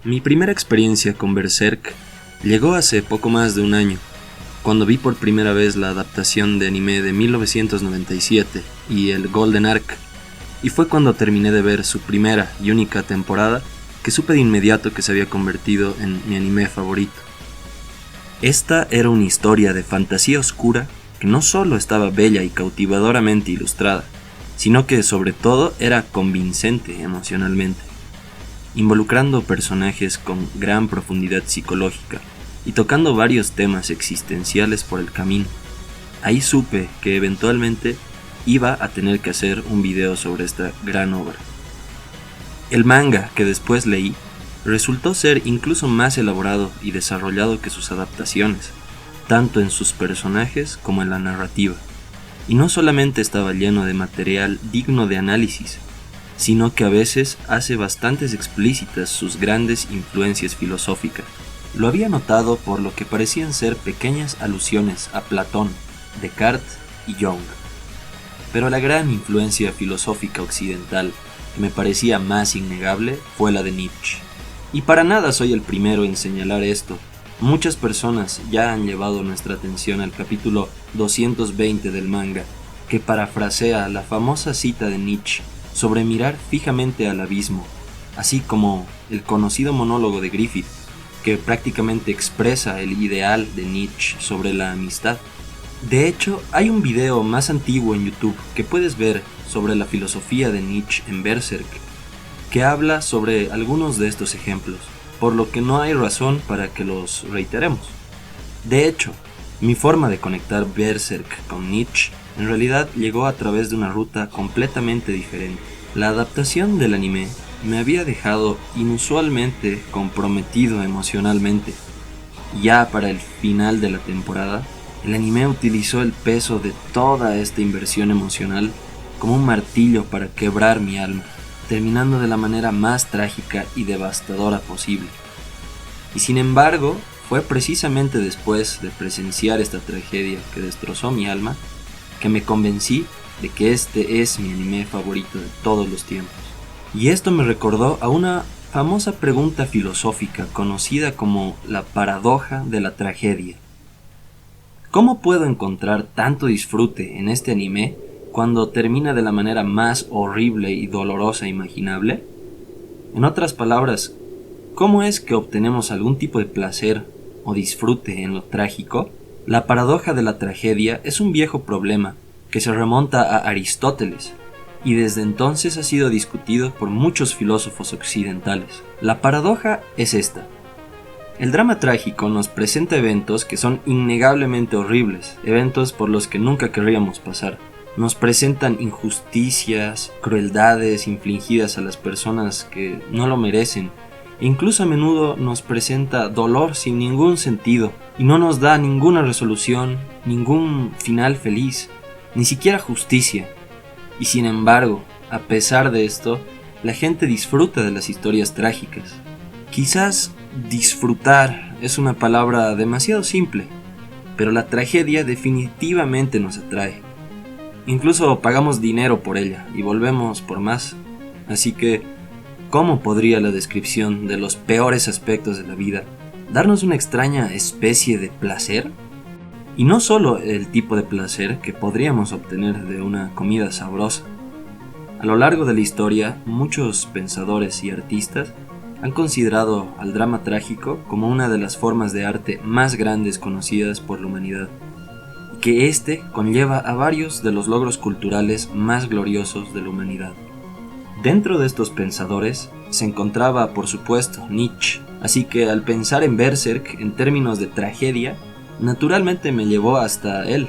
Mi primera experiencia con Berserk llegó hace poco más de un año, cuando vi por primera vez la adaptación de anime de 1997 y el Golden Arc, y fue cuando terminé de ver su primera y única temporada que supe de inmediato que se había convertido en mi anime favorito. Esta era una historia de fantasía oscura que no solo estaba bella y cautivadoramente ilustrada, sino que sobre todo era convincente emocionalmente, involucrando personajes con gran profundidad psicológica y tocando varios temas existenciales por el camino. Ahí supe que eventualmente iba a tener que hacer un video sobre esta gran obra. El manga que después leí resultó ser incluso más elaborado y desarrollado que sus adaptaciones, tanto en sus personajes como en la narrativa, y no solamente estaba lleno de material digno de análisis, sino que a veces hace bastantes explícitas sus grandes influencias filosóficas. Lo había notado por lo que parecían ser pequeñas alusiones a Platón, Descartes y Jung. Pero la gran influencia filosófica occidental que me parecía más innegable fue la de Nietzsche. Y para nada soy el primero en señalar esto. Muchas personas ya han llevado nuestra atención al capítulo 220 del manga, que parafrasea la famosa cita de Nietzsche sobre mirar fijamente al abismo, así como el conocido monólogo de Griffith, que prácticamente expresa el ideal de Nietzsche sobre la amistad. De hecho, hay un video más antiguo en YouTube que puedes ver sobre la filosofía de Nietzsche en Berserk, que habla sobre algunos de estos ejemplos, por lo que no hay razón para que los reiteremos. De hecho, mi forma de conectar Berserk con Nietzsche en realidad llegó a través de una ruta completamente diferente. La adaptación del anime me había dejado inusualmente comprometido emocionalmente. Ya para el final de la temporada, el anime utilizó el peso de toda esta inversión emocional como un martillo para quebrar mi alma, terminando de la manera más trágica y devastadora posible. Y sin embargo, fue precisamente después de presenciar esta tragedia que destrozó mi alma que me convencí de que este es mi anime favorito de todos los tiempos. Y esto me recordó a una famosa pregunta filosófica conocida como la paradoja de la tragedia. ¿Cómo puedo encontrar tanto disfrute en este anime cuando termina de la manera más horrible y dolorosa imaginable? En otras palabras, ¿cómo es que obtenemos algún tipo de placer o disfrute en lo trágico? La paradoja de la tragedia es un viejo problema que se remonta a Aristóteles y desde entonces ha sido discutido por muchos filósofos occidentales. La paradoja es esta. El drama trágico nos presenta eventos que son innegablemente horribles, eventos por los que nunca querríamos pasar. Nos presentan injusticias, crueldades infligidas a las personas que no lo merecen. Incluso a menudo nos presenta dolor sin ningún sentido y no nos da ninguna resolución, ningún final feliz, ni siquiera justicia. Y sin embargo, a pesar de esto, la gente disfruta de las historias trágicas. Quizás disfrutar es una palabra demasiado simple, pero la tragedia definitivamente nos atrae. Incluso pagamos dinero por ella y volvemos por más. Así que, ¿cómo podría la descripción de los peores aspectos de la vida darnos una extraña especie de placer? Y no solo el tipo de placer que podríamos obtener de una comida sabrosa. A lo largo de la historia, muchos pensadores y artistas han considerado al drama trágico como una de las formas de arte más grandes conocidas por la humanidad, y que éste conlleva a varios de los logros culturales más gloriosos de la humanidad. Dentro de estos pensadores se encontraba, por supuesto, Nietzsche, así que al pensar en Berserk en términos de tragedia, naturalmente me llevó hasta él.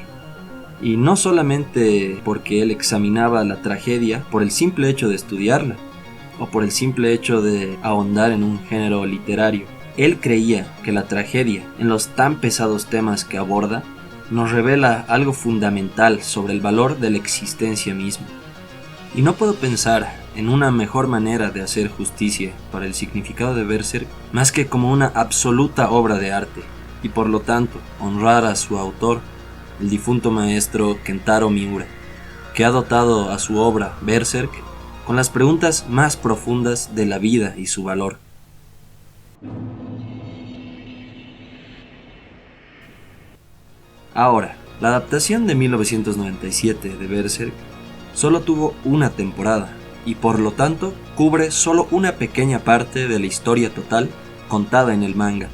Y no solamente porque él examinaba la tragedia por el simple hecho de estudiarla, o por el simple hecho de ahondar en un género literario. Él creía que la tragedia, en los tan pesados temas que aborda, nos revela algo fundamental sobre el valor de la existencia misma. Y no puedo pensar en una mejor manera de hacer justicia para el significado de Berserk más que como una absoluta obra de arte, y por lo tanto honrar a su autor, el difunto maestro Kentaro Miura, que ha dotado a su obra Berserk con las preguntas más profundas de la vida y su valor. Ahora, la adaptación de 1997 de Berserk solo tuvo una temporada y por lo tanto cubre solo una pequeña parte de la historia total contada en el manga.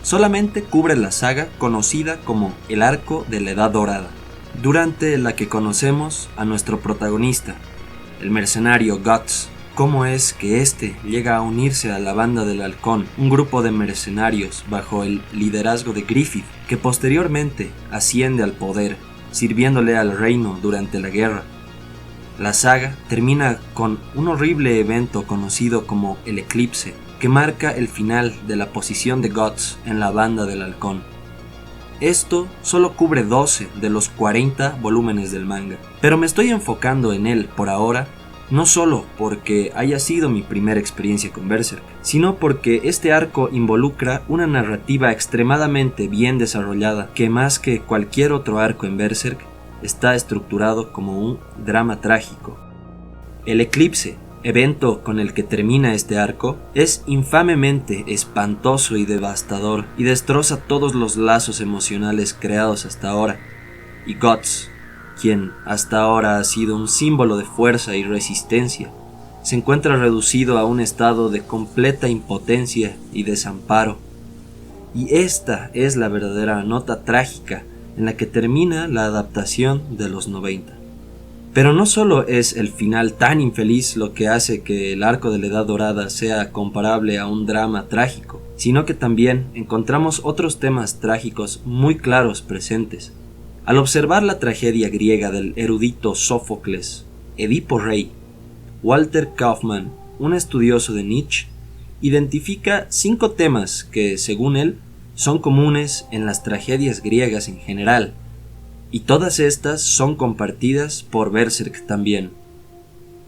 Solamente cubre la saga conocida como el arco de la Edad Dorada, durante la que conocemos a nuestro protagonista, el mercenario Guts, cómo es que éste llega a unirse a la Banda del Halcón, un grupo de mercenarios bajo el liderazgo de Griffith, que posteriormente asciende al poder, sirviéndole al reino durante la guerra. La saga termina con un horrible evento conocido como el Eclipse, que marca el final de la posición de Guts en la Banda del Halcón. Esto solo cubre 12 de los 40 volúmenes del manga, pero me estoy enfocando en él por ahora, no solo porque haya sido mi primera experiencia con Berserk, sino porque este arco involucra una narrativa extremadamente bien desarrollada que más que cualquier otro arco en Berserk está estructurado como un drama trágico. El Eclipse, evento con el que termina este arco, es infamemente espantoso y devastador y destroza todos los lazos emocionales creados hasta ahora. Y Guts, quien hasta ahora ha sido un símbolo de fuerza y resistencia, se encuentra reducido a un estado de completa impotencia y desamparo. Y esta es la verdadera nota trágica en la que termina la adaptación de los 90. Pero no solo es el final tan infeliz lo que hace que el arco de la Edad Dorada sea comparable a un drama trágico, sino que también encontramos otros temas trágicos muy claros presentes. Al observar la tragedia griega del erudito Sófocles, Edipo Rey, Walter Kaufmann, un estudioso de Nietzsche, identifica 5 temas que, según él, son comunes en las tragedias griegas en general, y todas estas son compartidas por Berserk también.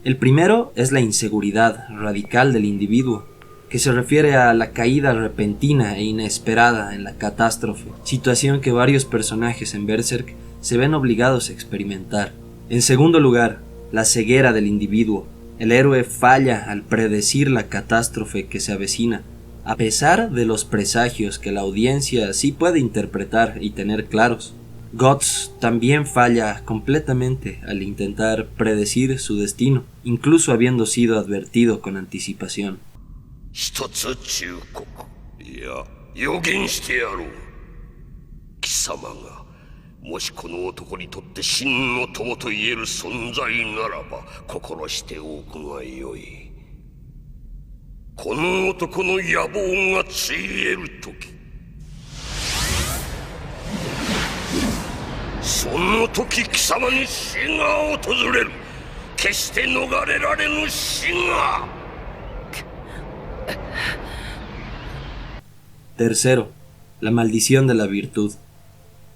El primero es la inseguridad radical del individuo, que se refiere a la caída repentina e inesperada en la catástrofe, situación que varios personajes en Berserk se ven obligados a experimentar. En segundo lugar, la ceguera del individuo. El héroe falla al predecir la catástrofe que se avecina, a pesar de los presagios que la audiencia sí puede interpretar y tener claros. Guts también falla completamente al intentar predecir su destino, incluso habiendo sido advertido con anticipación. Tercero, la maldición de la virtud.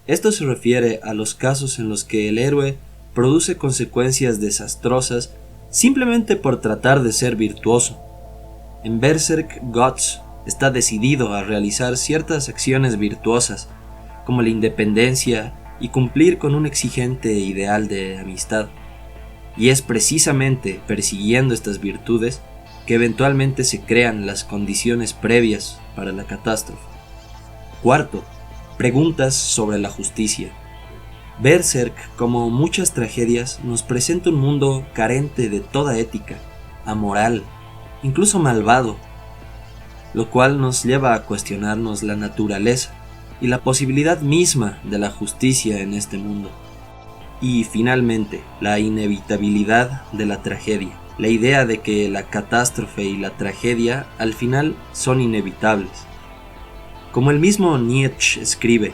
Esto se refiere a los casos en los que el héroe produce consecuencias desastrosas simplemente por tratar de ser virtuoso. En Berserk, Guts está decidido a realizar ciertas acciones virtuosas, como la independencia y cumplir con un exigente ideal de amistad. Y es precisamente persiguiendo estas virtudes que eventualmente se crean las condiciones previas para la catástrofe. Cuarto, preguntas sobre la justicia. Berserk, como muchas tragedias, nos presenta un mundo carente de toda ética, amoral, incluso malvado, lo cual nos lleva a cuestionarnos la naturaleza y la posibilidad misma de la justicia en este mundo. Y finalmente, la inevitabilidad de la tragedia, la idea de que la catástrofe y la tragedia al final son inevitables. Como el mismo Nietzsche escribe,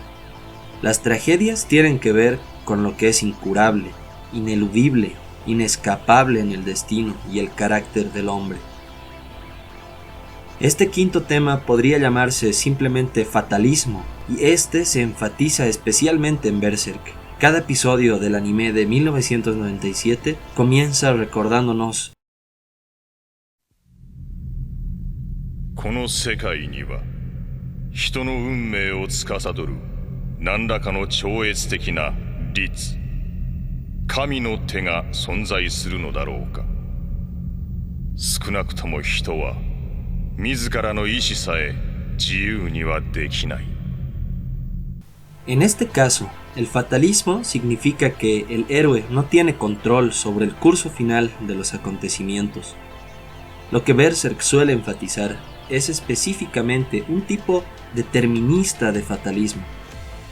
las tragedias tienen que ver con lo que es incurable, ineludible, inescapable en el destino y el carácter del hombre. Este quinto tema podría llamarse simplemente fatalismo, y este se enfatiza especialmente en Berserk. Cada episodio del anime de 1997 comienza recordándonos: この世界には人の運命を司る何らかの超越的な律、神の手が存在するのだろうか。少なくとも人は自らの意志さえ自由にはできない。 En este caso, el fatalismo significa que el héroe no tiene control sobre el curso final de los acontecimientos. Lo que Berserk suele enfatizar es específicamente un tipo determinista de fatalismo,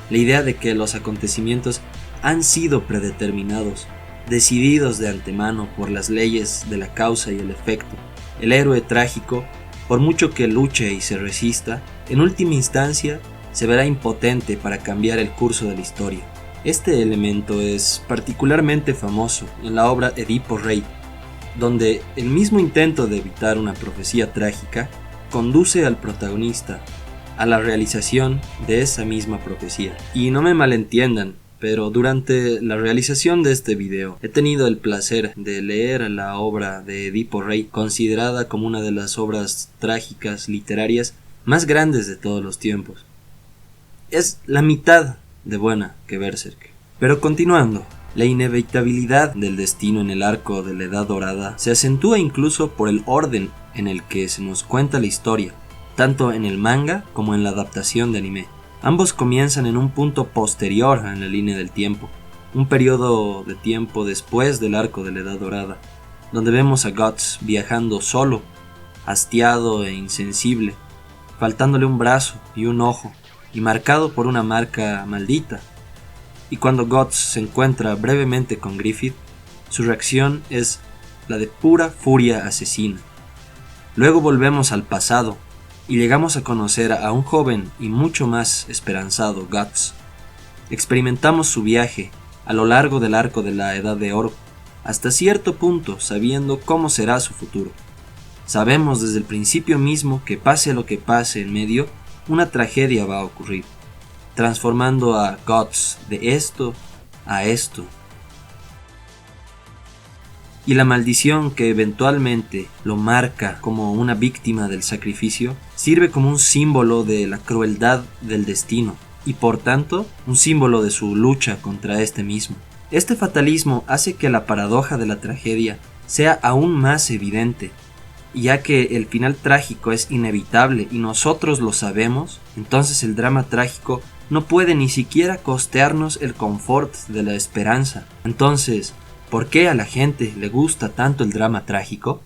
la idea de que los acontecimientos han sido predeterminados, decididos de antemano por las leyes de la causa y el efecto. El héroe trágico, por mucho que luche y se resista, en última instancia se verá impotente para cambiar el curso de la historia. Este elemento es particularmente famoso en la obra Edipo Rey, donde el mismo intento de evitar una profecía trágica conduce al protagonista a la realización de esa misma profecía. Y no me malentiendan, pero durante la realización de este video he tenido el placer de leer la obra de Edipo Rey, considerada como una de las obras trágicas literarias más grandes de todos los tiempos. Es la mitad de buena que Berserk. Pero continuando, la inevitabilidad del destino en el arco de la Edad Dorada se acentúa incluso por el orden en el que se nos cuenta la historia, tanto en el manga como en la adaptación de anime. Ambos comienzan en un punto posterior a la línea del tiempo, un periodo de tiempo después del arco de la Edad Dorada, donde vemos a Guts viajando solo, hastiado e insensible, faltándole un brazo y un ojo, y marcado por una marca maldita. Y cuando Guts se encuentra brevemente con Griffith, su reacción es la de pura furia asesina. Luego volvemos al pasado y llegamos a conocer a un joven y mucho más esperanzado Guts. Experimentamos su viaje a lo largo del arco de la Edad de Oro, hasta cierto punto sabiendo cómo será su futuro. Sabemos desde el principio mismo que pase lo que pase en medio, una tragedia va a ocurrir, transformando a Guts de esto a esto. Y la maldición que eventualmente lo marca como una víctima del sacrificio sirve como un símbolo de la crueldad del destino y por tanto un símbolo de su lucha contra este mismo. Este fatalismo hace que la paradoja de la tragedia sea aún más evidente, y ya que el final trágico es inevitable y nosotros lo sabemos, entonces el drama trágico no puede ni siquiera costearnos el confort de la esperanza. Entonces, ¿por qué a la gente le gusta tanto el drama trágico?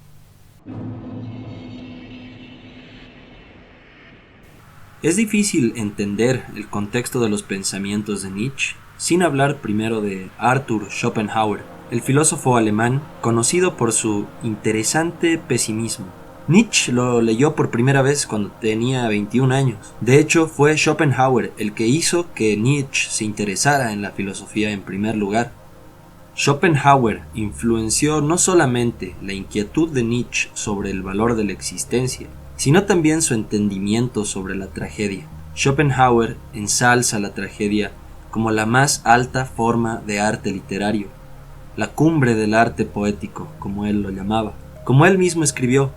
Es difícil entender el contexto de los pensamientos de Nietzsche sin hablar primero de Arthur Schopenhauer, el filósofo alemán conocido por su interesante pesimismo. Nietzsche lo leyó por primera vez cuando tenía 21 años. De hecho, fue Schopenhauer el que hizo que Nietzsche se interesara en la filosofía en primer lugar. Schopenhauer influenció no solamente la inquietud de Nietzsche sobre el valor de la existencia, sino también su entendimiento sobre la tragedia. Schopenhauer ensalza la tragedia como la más alta forma de arte literario, la cumbre del arte poético, como él lo llamaba. Como él mismo escribió,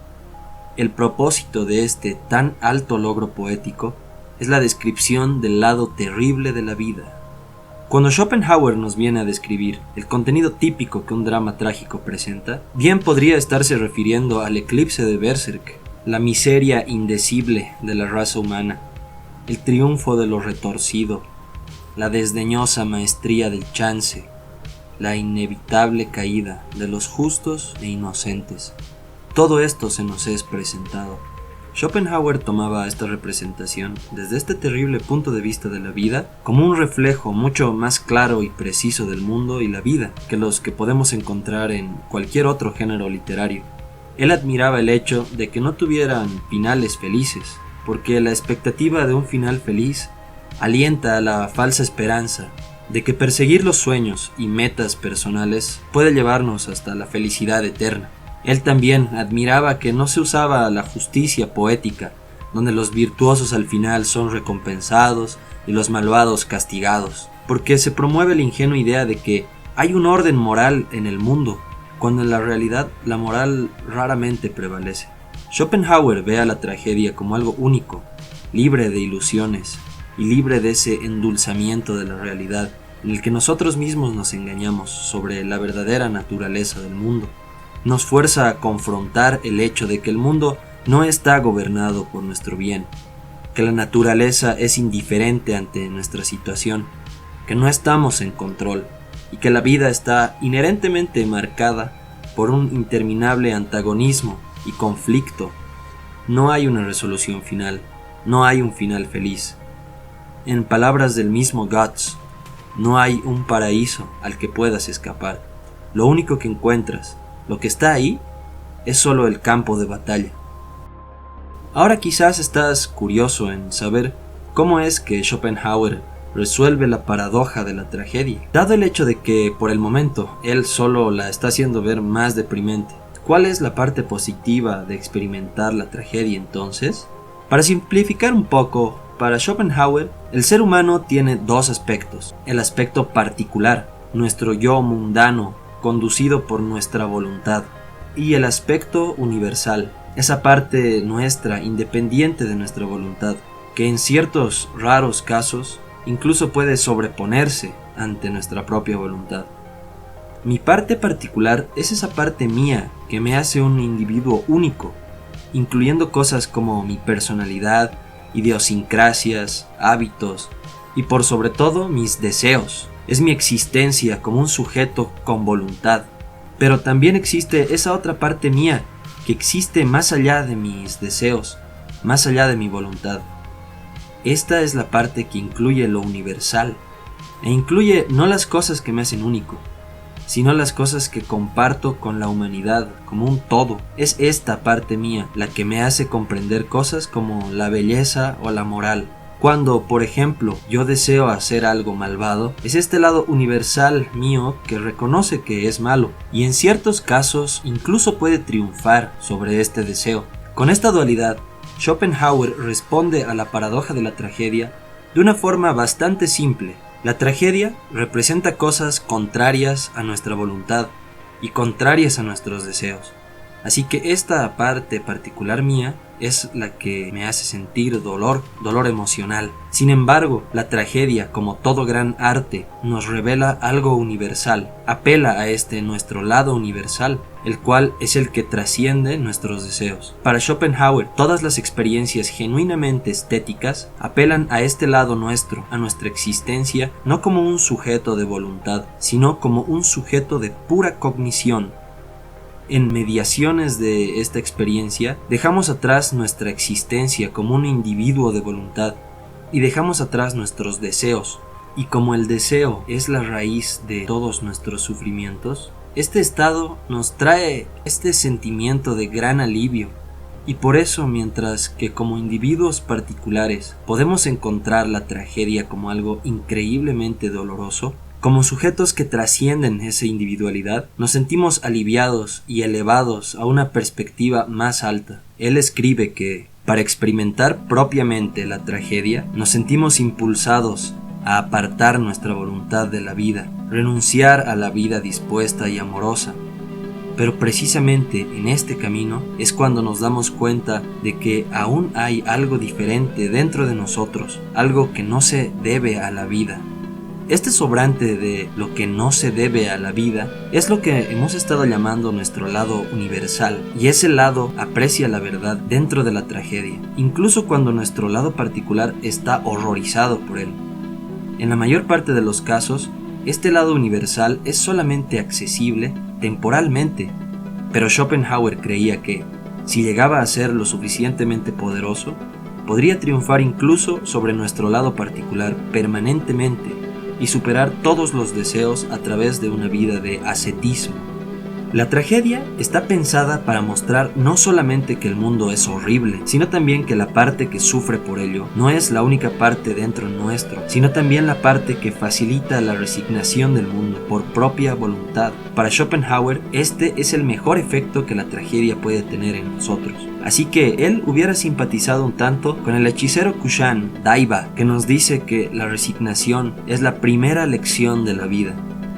el propósito de este tan alto logro poético es la descripción del lado terrible de la vida. Cuando Schopenhauer nos viene a describir el contenido típico que un drama trágico presenta, bien podría estarse refiriendo al eclipse de Berserk, la miseria indecible de la raza humana, el triunfo de lo retorcido, la desdeñosa maestría del chance, la inevitable caída de los justos e inocentes. Todo esto se nos es presentado. Schopenhauer tomaba esta representación desde este terrible punto de vista de la vida como un reflejo mucho más claro y preciso del mundo y la vida que los que podemos encontrar en cualquier otro género literario. Él admiraba el hecho de que no tuvieran finales felices, porque la expectativa de un final feliz alienta a la falsa esperanza de que perseguir los sueños y metas personales puede llevarnos hasta la felicidad eterna. Él también admiraba que no se usaba la justicia poética, donde los virtuosos al final son recompensados y los malvados castigados, porque se promueve la ingenua idea de que hay un orden moral en el mundo, cuando en la realidad la moral raramente prevalece. Schopenhauer ve a la tragedia como algo único, libre de ilusiones y libre de ese endulzamiento de la realidad en el que nosotros mismos nos engañamos sobre la verdadera naturaleza del mundo. Nos fuerza a confrontar el hecho de que el mundo no está gobernado por nuestro bien, que la naturaleza es indiferente ante nuestra situación, que no estamos en control y que la vida está inherentemente marcada por un interminable antagonismo y conflicto. No hay una resolución final, no hay un final feliz. En palabras del mismo Guts, no hay un paraíso al que puedas escapar. Lo único que encuentras, lo que está ahí, es solo el campo de batalla. Ahora quizás estás curioso en saber cómo es que Schopenhauer resuelve la paradoja de la tragedia, dado el hecho de que por el momento él solo la está haciendo ver más deprimente. ¿Cuál es la parte positiva de experimentar la tragedia entonces? Para simplificar un poco, para Schopenhauer, el ser humano tiene dos aspectos: el aspecto particular, nuestro yo mundano, conducido por nuestra voluntad, y el aspecto universal, esa parte nuestra, independiente de nuestra voluntad, que en ciertos raros casos incluso puede sobreponerse ante nuestra propia voluntad. Mi parte particular es esa parte mía que me hace un individuo único, incluyendo cosas como mi personalidad, idiosincrasias, hábitos y por sobre todo mis deseos. Es mi existencia como un sujeto con voluntad. Pero también existe esa otra parte mía que existe más allá de mis deseos, más allá de mi voluntad. Esta es la parte que incluye lo universal, e incluye no las cosas que me hacen único, sino las cosas que comparto con la humanidad como un todo. Es esta parte mía la que me hace comprender cosas como la belleza o la moral. Cuando, por ejemplo, yo deseo hacer algo malvado, es este lado universal mío que reconoce que es malo, y en ciertos casos incluso puede triunfar sobre este deseo. Con esta dualidad, Schopenhauer responde a la paradoja de la tragedia de una forma bastante simple. La tragedia representa cosas contrarias a nuestra voluntad y contrarias a nuestros deseos. Así que esta parte particular mía es la que me hace sentir dolor emocional. Sin embargo, la tragedia, como todo gran arte, nos revela algo universal, apela a este nuestro lado universal, el cual es el que trasciende nuestros deseos. Para Schopenhauer, todas las experiencias genuinamente estéticas apelan a este lado nuestro, a nuestra existencia, no como un sujeto de voluntad, sino como un sujeto de pura cognición. En mediaciones de esta experiencia, dejamos atrás nuestra existencia como un individuo de voluntad y dejamos atrás nuestros deseos. Y como el deseo es la raíz de todos nuestros sufrimientos, este estado nos trae este sentimiento de gran alivio. Y por eso, mientras que como individuos particulares podemos encontrar la tragedia como algo increíblemente doloroso, como sujetos que trascienden esa individualidad, nos sentimos aliviados y elevados a una perspectiva más alta. Él escribe que, para experimentar propiamente la tragedia, nos sentimos impulsados a apartar nuestra voluntad de la vida, renunciar a la vida dispuesta y amorosa. Pero precisamente en este camino es cuando nos damos cuenta de que aún hay algo diferente dentro de nosotros, algo que no se debe a la vida. Este sobrante de lo que no se debe a la vida es lo que hemos estado llamando nuestro lado universal, y ese lado aprecia la verdad dentro de la tragedia, incluso cuando nuestro lado particular está horrorizado por él. En la mayor parte de los casos, este lado universal es solamente accesible temporalmente, pero Schopenhauer creía que, si llegaba a ser lo suficientemente poderoso, podría triunfar incluso sobre nuestro lado particular permanentemente y superar todos los deseos a través de una vida de ascetismo. La tragedia está pensada para mostrar no solamente que el mundo es horrible, sino también que la parte que sufre por ello no es la única parte dentro nuestro, sino también la parte que facilita la resignación del mundo por propia voluntad. Para Schopenhauer, este es el mejor efecto que la tragedia puede tener en nosotros. Así que él hubiera simpatizado un tanto con el hechicero Kushan, Daiba, que nos dice que la resignación es la primera lección de la vida.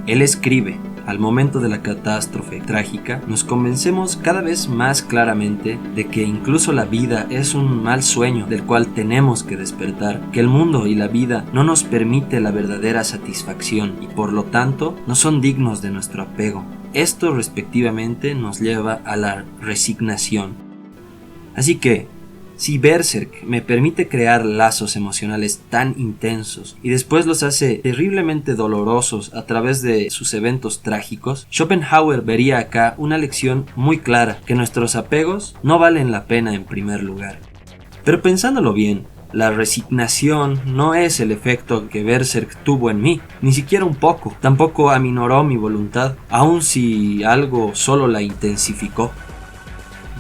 Él escribe: al momento de la catástrofe trágica, nos convencemos cada vez más claramente de que incluso la vida es un mal sueño del cual tenemos que despertar, que el mundo y la vida no nos permite la verdadera satisfacción y por lo tanto no son dignos de nuestro apego. Esto respectivamente nos lleva a la resignación. Así que, si Berserk me permite crear lazos emocionales tan intensos y después los hace terriblemente dolorosos a través de sus eventos trágicos, Schopenhauer vería acá una lección muy clara, que nuestros apegos no valen la pena en primer lugar. Pero pensándolo bien, la resignación no es el efecto que Berserk tuvo en mí, ni siquiera un poco, tampoco aminoró mi voluntad, aun si algo solo la intensificó.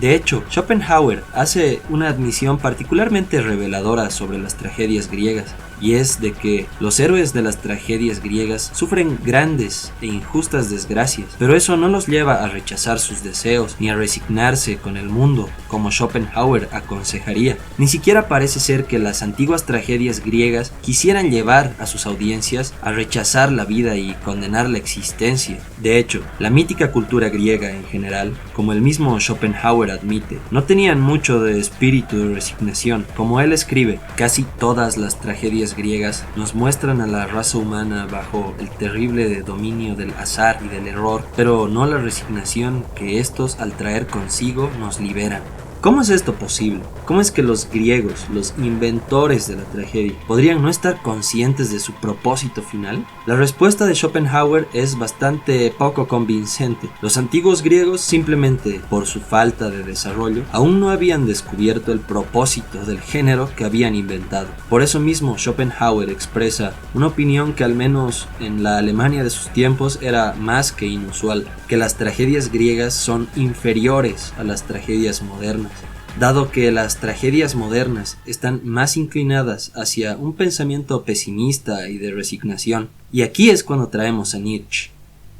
De hecho, Schopenhauer hace una admisión particularmente reveladora sobre las tragedias griegas, y es de que los héroes de las tragedias griegas sufren grandes e injustas desgracias, pero eso no los lleva a rechazar sus deseos ni a resignarse con el mundo, como Schopenhauer aconsejaría. Ni siquiera parece ser que las antiguas tragedias griegas quisieran llevar a sus audiencias a rechazar la vida y condenar la existencia. De hecho, la mítica cultura griega en general, como el mismo Schopenhauer admite, no tenían mucho de espíritu de resignación. Como él escribe, casi todas las tragedias griegas nos muestran a la raza humana bajo el terrible dominio del azar y del error, pero no la resignación que estos al traer consigo nos liberan. ¿Cómo es esto posible? ¿Cómo es que los griegos, los inventores de la tragedia, podrían no estar conscientes de su propósito final? La respuesta de Schopenhauer es bastante poco convincente. Los antiguos griegos, simplemente por su falta de desarrollo, aún no habían descubierto el propósito del género que habían inventado. Por eso mismo Schopenhauer expresa una opinión que al menos en la Alemania de sus tiempos era más que inusual, que las tragedias griegas son inferiores a las tragedias modernas, dado que las tragedias modernas están más inclinadas hacia un pensamiento pesimista y de resignación. Y aquí es cuando traemos a Nietzsche.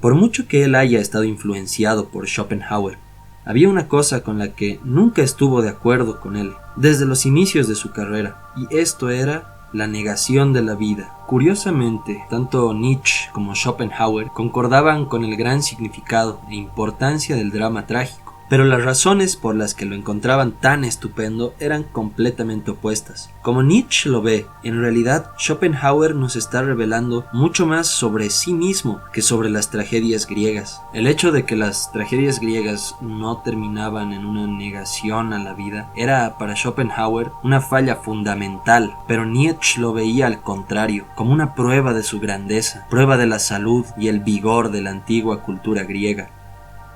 Por mucho que él haya estado influenciado por Schopenhauer, había una cosa con la que nunca estuvo de acuerdo con él, desde los inicios de su carrera, y esto era la negación de la vida. Curiosamente, tanto Nietzsche como Schopenhauer concordaban con el gran significado e importancia del drama trágico, pero las razones por las que lo encontraban tan estupendo eran completamente opuestas. Como Nietzsche lo ve, en realidad Schopenhauer nos está revelando mucho más sobre sí mismo que sobre las tragedias griegas. El hecho de que las tragedias griegas no terminaban en una negación a la vida era para Schopenhauer una falla fundamental, pero Nietzsche lo veía al contrario, como una prueba de su grandeza, prueba de la salud y el vigor de la antigua cultura griega.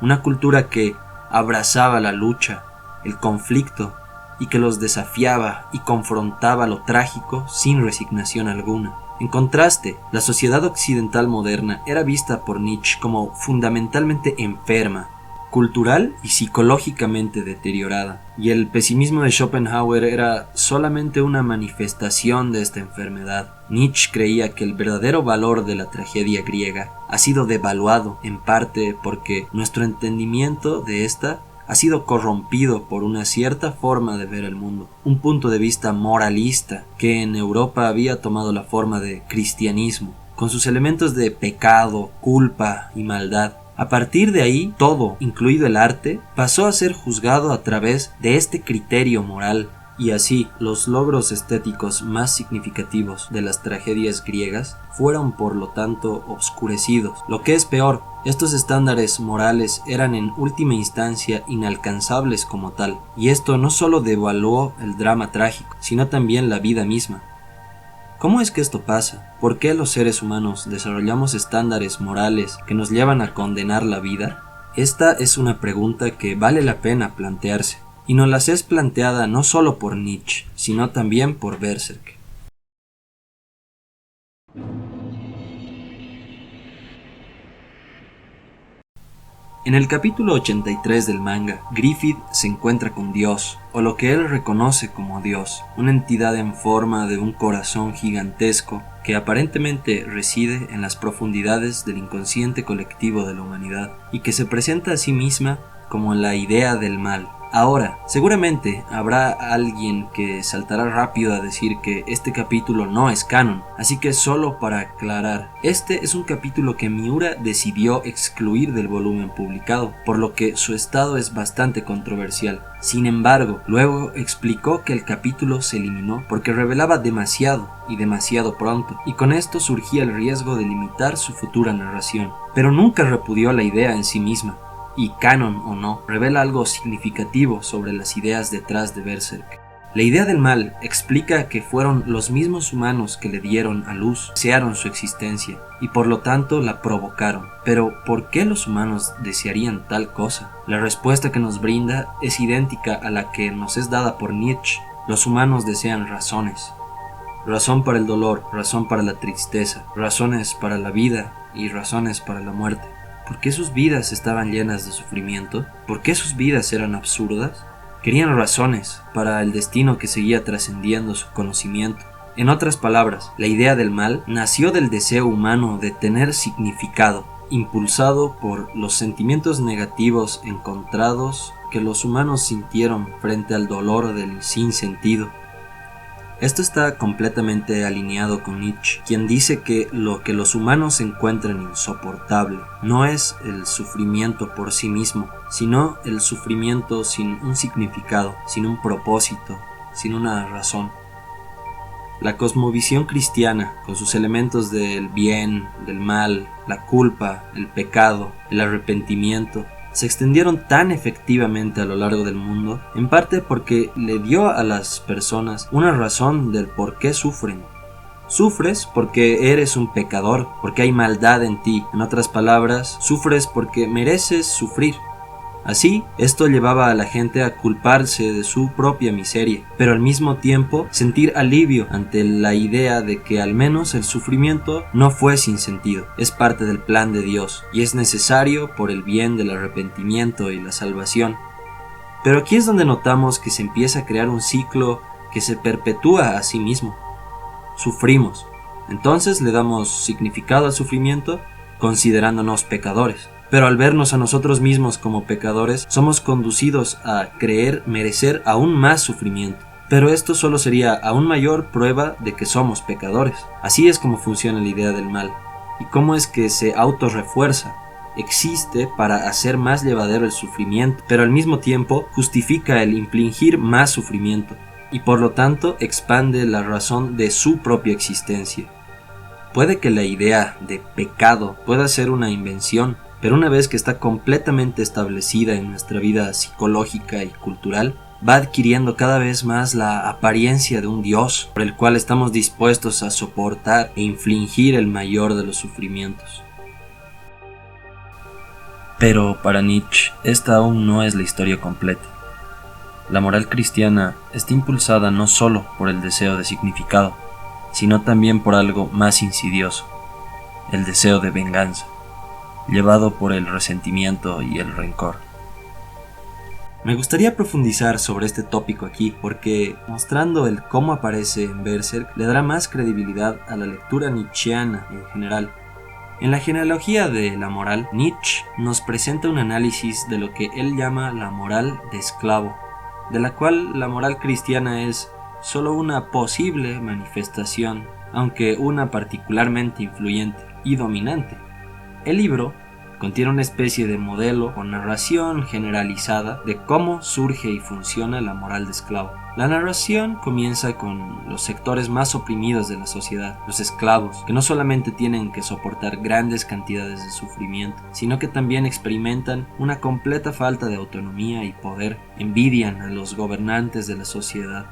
Una cultura que abrazaba la lucha, el conflicto, y que los desafiaba y confrontaba lo trágico sin resignación alguna. En contraste, la sociedad occidental moderna era vista por Nietzsche como fundamentalmente enferma, cultural y psicológicamente deteriorada, y el pesimismo de Schopenhauer era solamente una manifestación de esta enfermedad. Nietzsche creía que el verdadero valor de la tragedia griega ha sido devaluado en parte porque nuestro entendimiento de esta ha sido corrompido por una cierta forma de ver el mundo, un punto de vista moralista que en Europa había tomado la forma de cristianismo, con sus elementos de pecado, culpa y maldad. A partir de ahí, todo, incluido el arte, pasó a ser juzgado a través de este criterio moral, y así los logros estéticos más significativos de las tragedias griegas fueron por lo tanto obscurecidos. Lo que es peor, estos estándares morales eran en última instancia inalcanzables como tal, y esto no solo devaluó el drama trágico, sino también la vida misma. ¿Cómo es que esto pasa? ¿Por qué los seres humanos desarrollamos estándares morales que nos llevan a condenar la vida? Esta es una pregunta que vale la pena plantearse, y nos las es planteada no solo por Nietzsche, sino también por Berserk. En el capítulo 83 del manga, Griffith se encuentra con Dios, o lo que él reconoce como Dios, una entidad en forma de un corazón gigantesco que aparentemente reside en las profundidades del inconsciente colectivo de la humanidad y que se presenta a sí misma como la idea del mal. Ahora, seguramente habrá alguien que saltará rápido a decir que este capítulo no es canon, así que solo para aclarar, este es un capítulo que Miura decidió excluir del volumen publicado, por lo que su estado es bastante controversial. Sin embargo, luego explicó que el capítulo se eliminó porque revelaba demasiado y demasiado pronto, y con esto surgía el riesgo de limitar su futura narración, pero nunca repudió la idea en sí misma. y canon o no, revela algo significativo sobre las ideas detrás de Berserk. La idea del mal explica que fueron los mismos humanos que le dieron a luz, desearon su existencia y por lo tanto la provocaron. Pero ¿por qué los humanos desearían tal cosa? La respuesta que nos brinda es idéntica a la que nos es dada por Nietzsche. Los humanos desean razones. Razón para el dolor, razón para la tristeza, razones para la vida y razones para la muerte. ¿Por qué sus vidas estaban llenas de sufrimiento? ¿Por qué sus vidas eran absurdas? Querían razones para el destino que seguía trascendiendo su conocimiento. En otras palabras, la idea del mal nació del deseo humano de tener significado, impulsado por los sentimientos negativos encontrados que los humanos sintieron frente al dolor del sinsentido. Esto está completamente alineado con Nietzsche, quien dice que lo que los humanos encuentran insoportable no es el sufrimiento por sí mismo, sino el sufrimiento sin un significado, sin un propósito, sin una razón. La cosmovisión cristiana, con sus elementos del bien, del mal, la culpa, el pecado, el arrepentimiento, se extendieron tan efectivamente a lo largo del mundo, en parte porque le dio a las personas una razón del por qué sufren. Sufres porque eres un pecador, porque hay maldad en ti. En otras palabras, sufres porque mereces sufrir. Así, esto llevaba a la gente a culparse de su propia miseria, pero al mismo tiempo sentir alivio ante la idea de que al menos el sufrimiento no fue sin sentido, es parte del plan de Dios y es necesario por el bien del arrepentimiento y la salvación. Pero aquí es donde notamos que se empieza a crear un ciclo que se perpetúa a sí mismo. Sufrimos, entonces le damos significado al sufrimiento considerándonos pecadores. Pero al vernos a nosotros mismos como pecadores, somos conducidos a creer merecer aún más sufrimiento. Pero esto solo sería aún mayor prueba de que somos pecadores. Así es como funciona la idea del mal. ¿Y cómo es que se autorrefuerza? Existe para hacer más llevadero el sufrimiento, pero al mismo tiempo justifica el infligir más sufrimiento, y por lo tanto expande la razón de su propia existencia. Puede que la idea de pecado pueda ser una invención, pero una vez que está completamente establecida en nuestra vida psicológica y cultural, va adquiriendo cada vez más la apariencia de un Dios por el cual estamos dispuestos a soportar e infligir el mayor de los sufrimientos. Pero para Nietzsche, esta aún no es la historia completa. La moral cristiana está impulsada no solo por el deseo de significado, sino también por algo más insidioso, el deseo de venganza, llevado por el resentimiento y el rencor. Me gustaría profundizar sobre este tópico aquí porque mostrando el cómo aparece en Berserk le dará más credibilidad a la lectura nietzscheana en general. En la genealogía de la moral, Nietzsche nos presenta un análisis de lo que él llama la moral de esclavo, de la cual la moral cristiana es solo una posible manifestación, aunque una particularmente influyente y dominante. El libro contiene una especie de modelo o narración generalizada de cómo surge y funciona la moral de esclavo. La narración comienza con los sectores más oprimidos de la sociedad, los esclavos, que no solamente tienen que soportar grandes cantidades de sufrimiento, sino que también experimentan una completa falta de autonomía y poder, envidian a los gobernantes de la sociedad,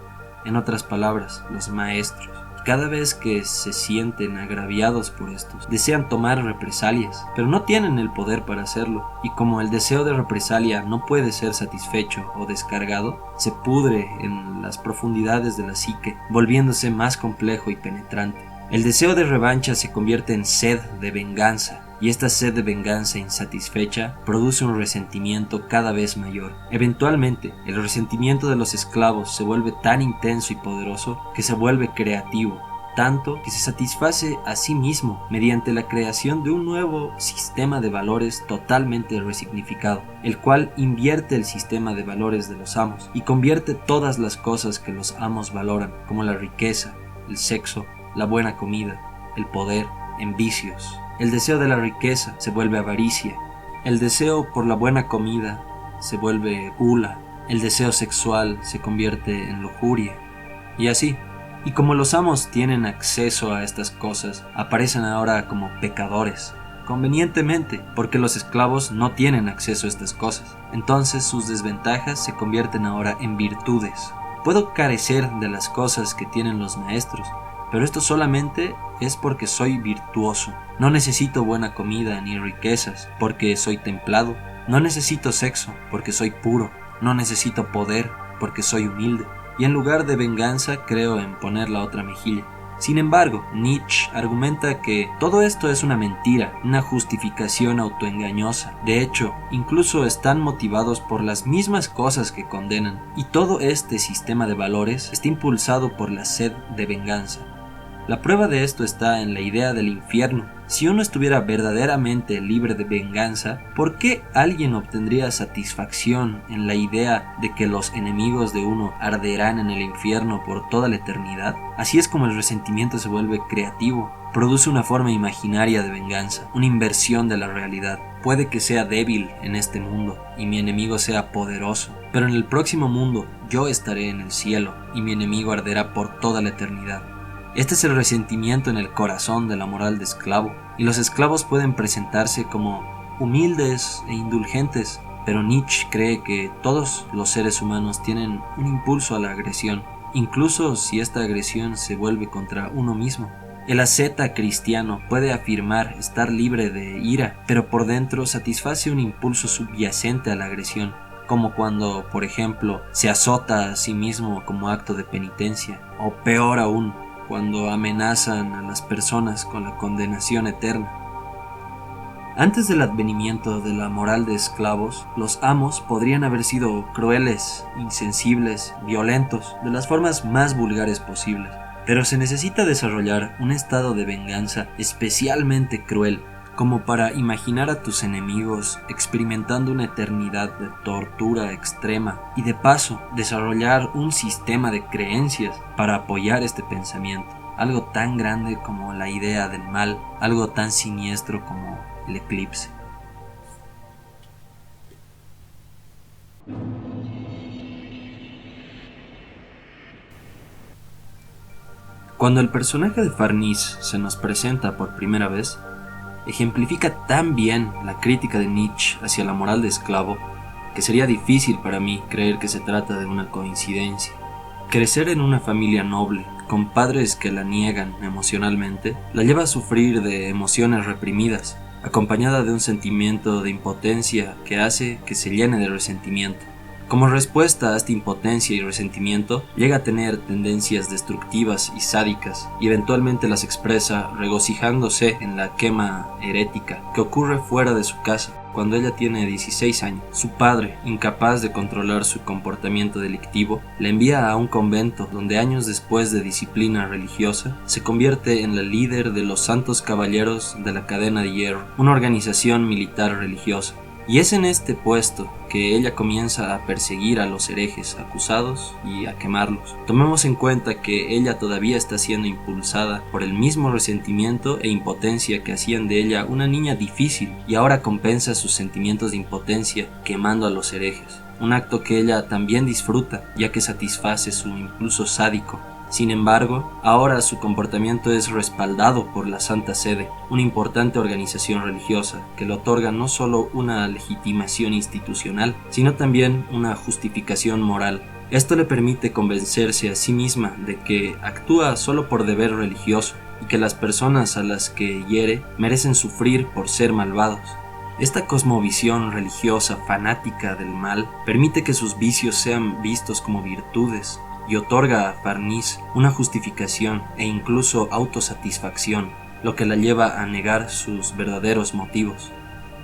en otras palabras, los maestros. Cada vez que se sienten agraviados por estos, desean tomar represalias, pero no tienen el poder para hacerlo, y como el deseo de represalia no puede ser satisfecho o descargado, se pudre en las profundidades de la psique, volviéndose más complejo y penetrante. El deseo de revancha se convierte en sed de venganza, y esta sed de venganza insatisfecha produce un resentimiento cada vez mayor. Eventualmente, el resentimiento de los esclavos se vuelve tan intenso y poderoso que se vuelve creativo, tanto que se satisface a sí mismo mediante la creación de un nuevo sistema de valores totalmente resignificado, el cual invierte el sistema de valores de los amos y convierte todas las cosas que los amos valoran, como la riqueza, el sexo, la buena comida, el poder, en vicios. El deseo de la riqueza se vuelve avaricia, el deseo por la buena comida se vuelve gula, el deseo sexual se convierte en lujuria, y así. Y como los amos tienen acceso a estas cosas, aparecen ahora como pecadores, convenientemente, porque los esclavos no tienen acceso a estas cosas. Entonces sus desventajas se convierten ahora en virtudes. Puedo carecer de las cosas que tienen los maestros, pero esto solamente es porque soy virtuoso. No necesito buena comida ni riquezas, porque soy templado. No necesito sexo, porque soy puro. No necesito poder, porque soy humilde. Y en lugar de venganza, creo en poner la otra mejilla. Sin embargo, Nietzsche argumenta que todo esto es una mentira, una justificación autoengañosa. De hecho, incluso están motivados por las mismas cosas que condenan. Y todo este sistema de valores está impulsado por la sed de venganza. La prueba de esto está en la idea del infierno. Si uno estuviera verdaderamente libre de venganza, ¿por qué alguien obtendría satisfacción en la idea de que los enemigos de uno arderán en el infierno por toda la eternidad? Así es como el resentimiento se vuelve creativo. Produce una forma imaginaria de venganza, una inversión de la realidad. Puede que sea débil en este mundo y mi enemigo sea poderoso, pero en el próximo mundo yo estaré en el cielo y mi enemigo arderá por toda la eternidad. Este es el resentimiento en el corazón de la moral de esclavo, y los esclavos pueden presentarse como humildes e indulgentes, pero Nietzsche cree que todos los seres humanos tienen un impulso a la agresión, incluso si esta agresión se vuelve contra uno mismo. El asceta cristiano puede afirmar estar libre de ira, pero por dentro satisface un impulso subyacente a la agresión, como cuando, por ejemplo, se azota a sí mismo como acto de penitencia, o peor aún, cuando amenazan a las personas con la condenación eterna. Antes del advenimiento de la moral de esclavos, los amos podrían haber sido crueles, insensibles, violentos, de las formas más vulgares posibles. Pero se necesita desarrollar un estado de venganza especialmente cruel, como para imaginar a tus enemigos experimentando una eternidad de tortura extrema y de paso desarrollar un sistema de creencias para apoyar este pensamiento, algo tan grande como la idea del mal, algo tan siniestro como el eclipse. Cuando el personaje de Farnese se nos presenta por primera vez, ejemplifica tan bien la crítica de Nietzsche hacia la moral de esclavo que sería difícil para mí creer que se trata de una coincidencia. Crecer en una familia noble, con padres que la niegan emocionalmente, la lleva a sufrir de emociones reprimidas, acompañada de un sentimiento de impotencia que hace que se llene de resentimiento. Como respuesta a esta impotencia y resentimiento, llega a tener tendencias destructivas y sádicas, y eventualmente las expresa regocijándose en la quema herética que ocurre fuera de su casa, cuando ella tiene 16 años. Su padre, incapaz de controlar su comportamiento delictivo, la envía a un convento donde años después de disciplina religiosa, se convierte en la líder de los Santos Caballeros de la Cadena de Hierro, una organización militar religiosa. Y es en este puesto que ella comienza a perseguir a los herejes acusados y a quemarlos. Tomemos en cuenta que ella todavía está siendo impulsada por el mismo resentimiento e impotencia que hacían de ella una niña difícil, y ahora compensa sus sentimientos de impotencia quemando a los herejes, un acto que ella también disfruta ya que satisface su impulso sádico. Sin embargo, ahora su comportamiento es respaldado por la Santa Sede, una importante organización religiosa que le otorga no solo una legitimación institucional, sino también una justificación moral. Esto le permite convencerse a sí misma de que actúa solo por deber religioso y que las personas a las que hiere merecen sufrir por ser malvados. Esta cosmovisión religiosa fanática del mal permite que sus vicios sean vistos como virtudes, y otorga a Farnese una justificación e incluso autosatisfacción, lo que la lleva a negar sus verdaderos motivos.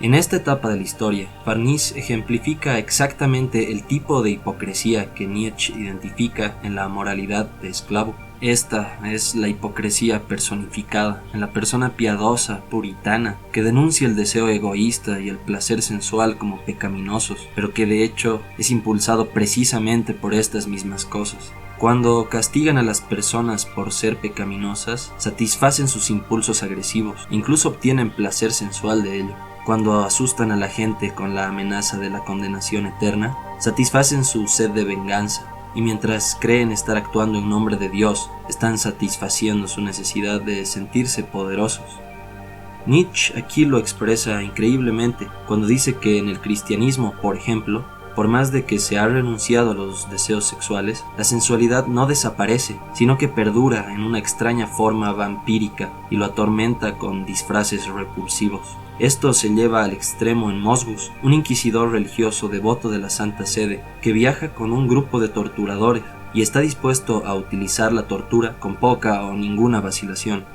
En esta etapa de la historia, Farnese ejemplifica exactamente el tipo de hipocresía que Nietzsche identifica en la moralidad de esclavo. Esta es la hipocresía personificada en la persona piadosa, puritana, que denuncia el deseo egoísta y el placer sensual como pecaminosos, pero que de hecho es impulsado precisamente por estas mismas cosas. Cuando castigan a las personas por ser pecaminosas, satisfacen sus impulsos agresivos, incluso obtienen placer sensual de ello. Cuando asustan a la gente con la amenaza de la condenación eterna, satisfacen su sed de venganza. Y mientras creen estar actuando en nombre de Dios, están satisfaciendo su necesidad de sentirse poderosos. Nietzsche aquí lo expresa increíblemente cuando dice que en el cristianismo, por ejemplo, por más de que se ha renunciado a los deseos sexuales, la sensualidad no desaparece, sino que perdura en una extraña forma vampírica y lo atormenta con disfraces repulsivos. Esto se lleva al extremo en Mosgus, un inquisidor religioso devoto de la Santa Sede, que viaja con un grupo de torturadores y está dispuesto a utilizar la tortura con poca o ninguna vacilación.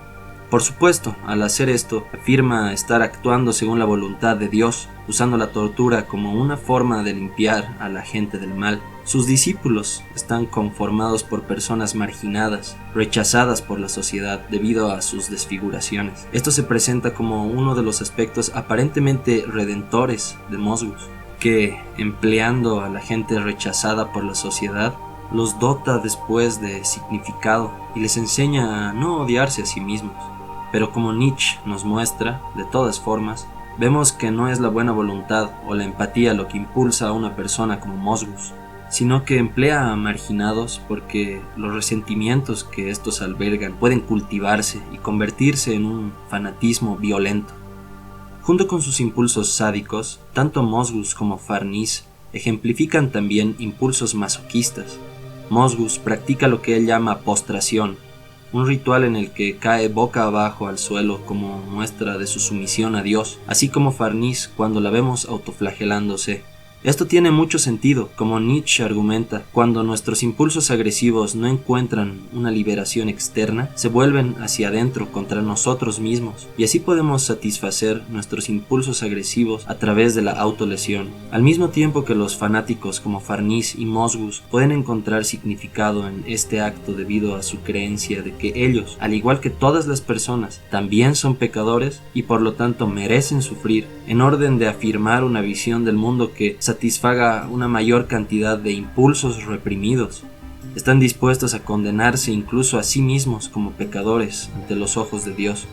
Por supuesto, al hacer esto, afirma estar actuando según la voluntad de Dios, usando la tortura como una forma de limpiar a la gente del mal. Sus discípulos están conformados por personas marginadas, rechazadas por la sociedad debido a sus desfiguraciones. Esto se presenta como uno de los aspectos aparentemente redentores de Mosgus, que, empleando a la gente rechazada por la sociedad, los dota después de significado y les enseña a no odiarse a sí mismos. Pero como Nietzsche nos muestra, de todas formas, vemos que no es la buena voluntad o la empatía lo que impulsa a una persona como Mosgus, sino que emplea a marginados porque los resentimientos que estos albergan pueden cultivarse y convertirse en un fanatismo violento. Junto con sus impulsos sádicos, tanto Mosgus como Farnese ejemplifican también impulsos masoquistas. Mosgus practica lo que él llama postración, un ritual en el que cae boca abajo al suelo como muestra de su sumisión a Dios, así como Farnese cuando la vemos autoflagelándose. Esto tiene mucho sentido, como Nietzsche argumenta, cuando nuestros impulsos agresivos no encuentran una liberación externa, se vuelven hacia adentro contra nosotros mismos, y así podemos satisfacer nuestros impulsos agresivos a través de la autolesión. Al mismo tiempo que los fanáticos como Farnese y Mosgus pueden encontrar significado en este acto debido a su creencia de que ellos, al igual que todas las personas, también son pecadores y por lo tanto merecen sufrir, en orden de afirmar una visión del mundo que satisfaga una mayor cantidad de impulsos reprimidos. Están dispuestos a condenarse incluso a sí mismos como pecadores ante los ojos de Dios.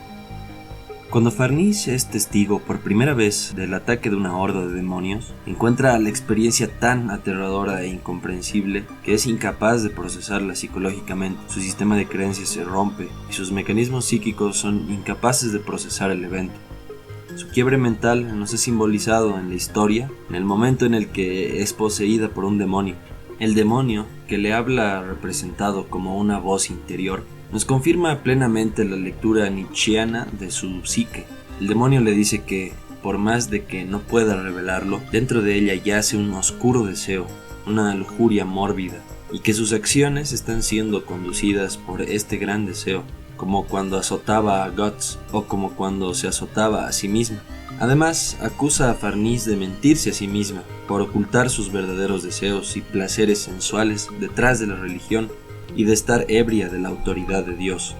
Cuando Farnese es testigo por primera vez del ataque de una horda de demonios, encuentra la experiencia tan aterradora e incomprensible que es incapaz de procesarla psicológicamente. Su sistema de creencias se rompe y sus mecanismos psíquicos son incapaces de procesar el evento. Su quiebre mental nos es simbolizado en la historia, en el momento en el que es poseída por un demonio. El demonio, que le habla representado como una voz interior, nos confirma plenamente la lectura nietzscheana de su psique. El demonio le dice que, por más de que no pueda revelarlo, dentro de ella yace un oscuro deseo, una lujuria mórbida, y que sus acciones están siendo conducidas por este gran deseo, como cuando azotaba a Guts o como cuando se azotaba a sí misma. Además, acusa a Farnese de mentirse a sí misma por ocultar sus verdaderos deseos y placeres sensuales detrás de la religión y de estar ebria de la autoridad de Dios.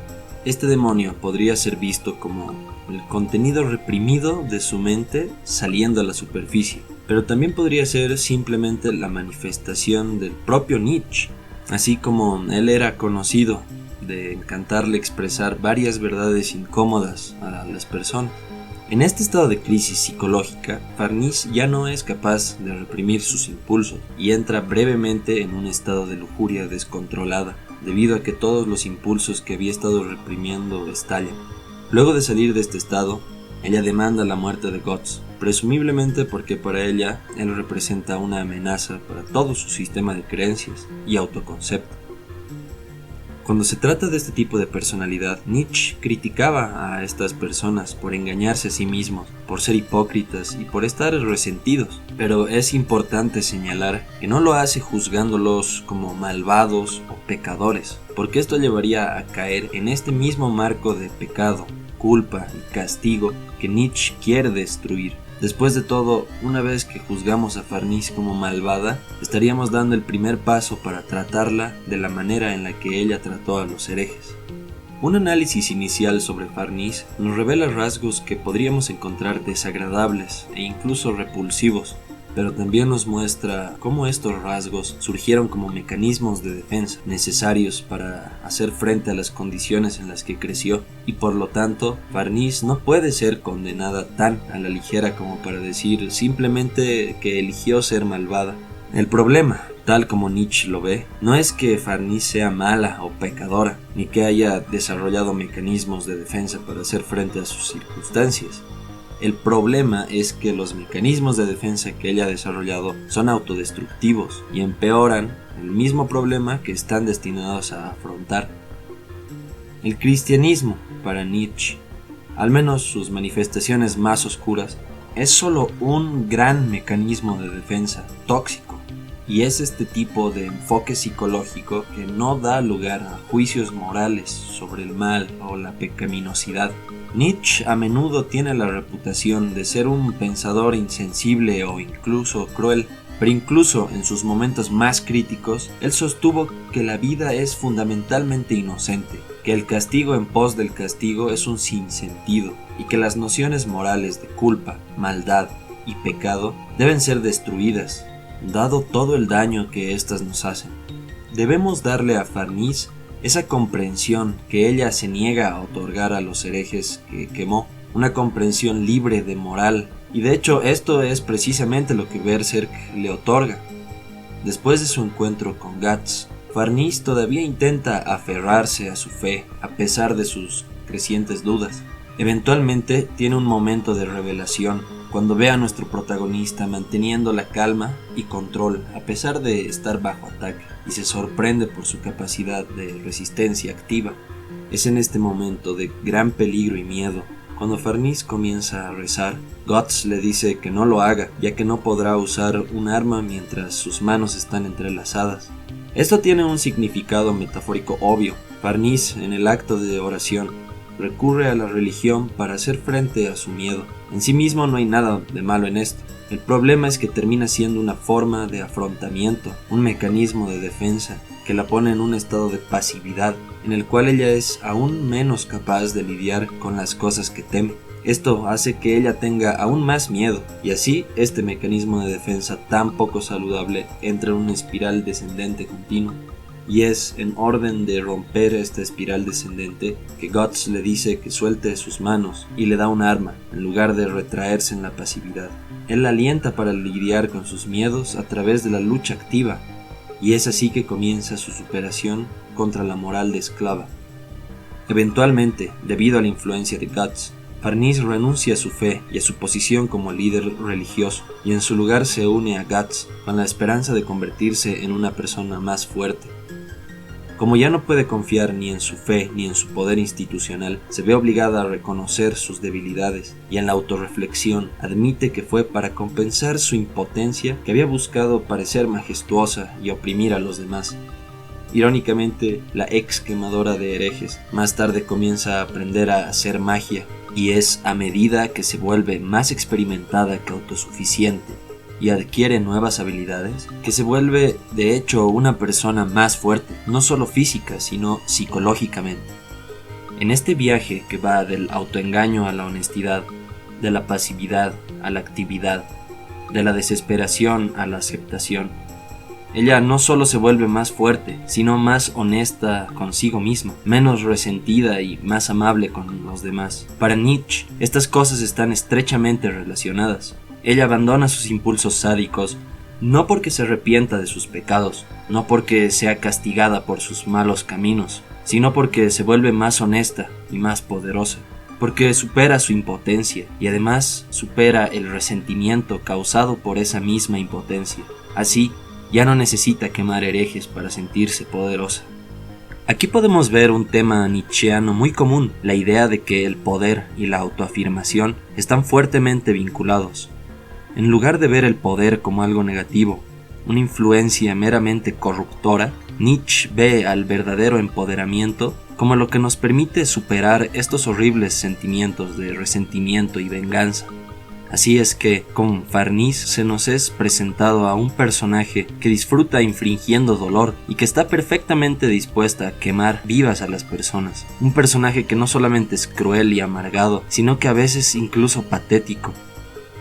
Este demonio podría ser visto como el contenido reprimido de su mente saliendo a la superficie, pero también podría ser simplemente la manifestación del propio Nietzsche, así como él era conocido de encantarle expresar varias verdades incómodas a las personas. En este estado de crisis psicológica, Farnese ya no es capaz de reprimir sus impulsos y entra brevemente en un estado de lujuria descontrolada, debido a que todos los impulsos que había estado reprimiendo estallan. Luego de salir de este estado, ella demanda la muerte de Guts, presumiblemente porque para ella él representa una amenaza para todo su sistema de creencias y autoconcepto. Cuando se trata de este tipo de personalidad, Nietzsche criticaba a estas personas por engañarse a sí mismos, por ser hipócritas y por estar resentidos. Pero es importante señalar que no lo hace juzgándolos como malvados o pecadores, porque esto llevaría a caer en este mismo marco de pecado, culpa y castigo que Nietzsche quiere destruir. Después de todo, una vez que juzgamos a Farnese como malvada, estaríamos dando el primer paso para tratarla de la manera en la que ella trató a los herejes. Un análisis inicial sobre Farnese nos revela rasgos que podríamos encontrar desagradables e incluso repulsivos, pero también nos muestra cómo estos rasgos surgieron como mecanismos de defensa necesarios para hacer frente a las condiciones en las que creció, y por lo tanto Farnese no puede ser condenada tan a la ligera como para decir simplemente que eligió ser malvada. El problema tal como Nietzsche lo ve, no es que Farnese sea mala o pecadora, ni que haya desarrollado mecanismos de defensa para hacer frente a sus circunstancias. El problema es que los mecanismos de defensa que ella ha desarrollado son autodestructivos y empeoran el mismo problema que están destinados a afrontar. El cristianismo, para Nietzsche, al menos sus manifestaciones más oscuras, es solo un gran mecanismo de defensa tóxico. Y es este tipo de enfoque psicológico que no da lugar a juicios morales sobre el mal o la pecaminosidad. Nietzsche a menudo tiene la reputación de ser un pensador insensible o incluso cruel, pero incluso en sus momentos más críticos, él sostuvo que la vida es fundamentalmente inocente, que el castigo en pos del castigo es un sinsentido y que las nociones morales de culpa, maldad y pecado deben ser destruidas, dado todo el daño que éstas nos hacen. Debemos darle a Farnese esa comprensión que ella se niega a otorgar a los herejes que quemó, una comprensión libre de moral, y de hecho esto es precisamente lo que Berserk le otorga. Después de su encuentro con Guts, Farnese todavía intenta aferrarse a su fe a pesar de sus crecientes dudas. Eventualmente tiene un momento de revelación cuando ve a nuestro protagonista manteniendo la calma y control a pesar de estar bajo ataque, y se sorprende por su capacidad de resistencia activa. Es en este momento de gran peligro y miedo cuando Farnese comienza a rezar. Guts le dice que no lo haga, ya que no podrá usar un arma mientras sus manos están entrelazadas. Esto tiene un significado metafórico obvio. Farnese, en el acto de oración, recurre a la religión para hacer frente a su miedo. En sí mismo no hay nada de malo en esto. El problema es que termina siendo una forma de afrontamiento, un mecanismo de defensa que la pone en un estado de pasividad, en el cual ella es aún menos capaz de lidiar con las cosas que teme. Esto hace que ella tenga aún más miedo, y así este mecanismo de defensa tan poco saludable entra en una espiral descendente continua. Y es en orden de romper esta espiral descendente que Guts le dice que suelte sus manos y le da un arma, en lugar de retraerse en la pasividad. Él la alienta para lidiar con sus miedos a través de la lucha activa, y es así que comienza su superación contra la moral de esclava. Eventualmente, debido a la influencia de Guts, Farnese renuncia a su fe y a su posición como líder religioso, y en su lugar se une a Guts con la esperanza de convertirse en una persona más fuerte. Como ya no puede confiar ni en su fe ni en su poder institucional, se ve obligada a reconocer sus debilidades, y en la autorreflexión admite que fue para compensar su impotencia que había buscado parecer majestuosa y oprimir a los demás. Irónicamente, la ex quemadora de herejes más tarde comienza a aprender a hacer magia, y es a medida que se vuelve más experimentada que autosuficiente y adquiere nuevas habilidades, que se vuelve de hecho una persona más fuerte, no solo física, sino psicológicamente. En este viaje que va del autoengaño a la honestidad, de la pasividad a la actividad, de la desesperación a la aceptación, ella no solo se vuelve más fuerte, sino más honesta consigo misma, menos resentida y más amable con los demás. Para Nietzsche, estas cosas están estrechamente relacionadas. Ella abandona sus impulsos sádicos, no porque se arrepienta de sus pecados, no porque sea castigada por sus malos caminos, sino porque se vuelve más honesta y más poderosa, porque supera su impotencia y además supera el resentimiento causado por esa misma impotencia. Así, ya no necesita quemar herejes para sentirse poderosa. Aquí podemos ver un tema nietzscheano muy común, la idea de que el poder y la autoafirmación están fuertemente vinculados. En lugar de ver el poder como algo negativo, una influencia meramente corruptora, Nietzsche ve al verdadero empoderamiento como lo que nos permite superar estos horribles sentimientos de resentimiento y venganza. Así es que, con Farnese se nos es presentado a un personaje que disfruta infringiendo dolor y que está perfectamente dispuesta a quemar vivas a las personas. Un personaje que no solamente es cruel y amargado, sino que a veces incluso patético.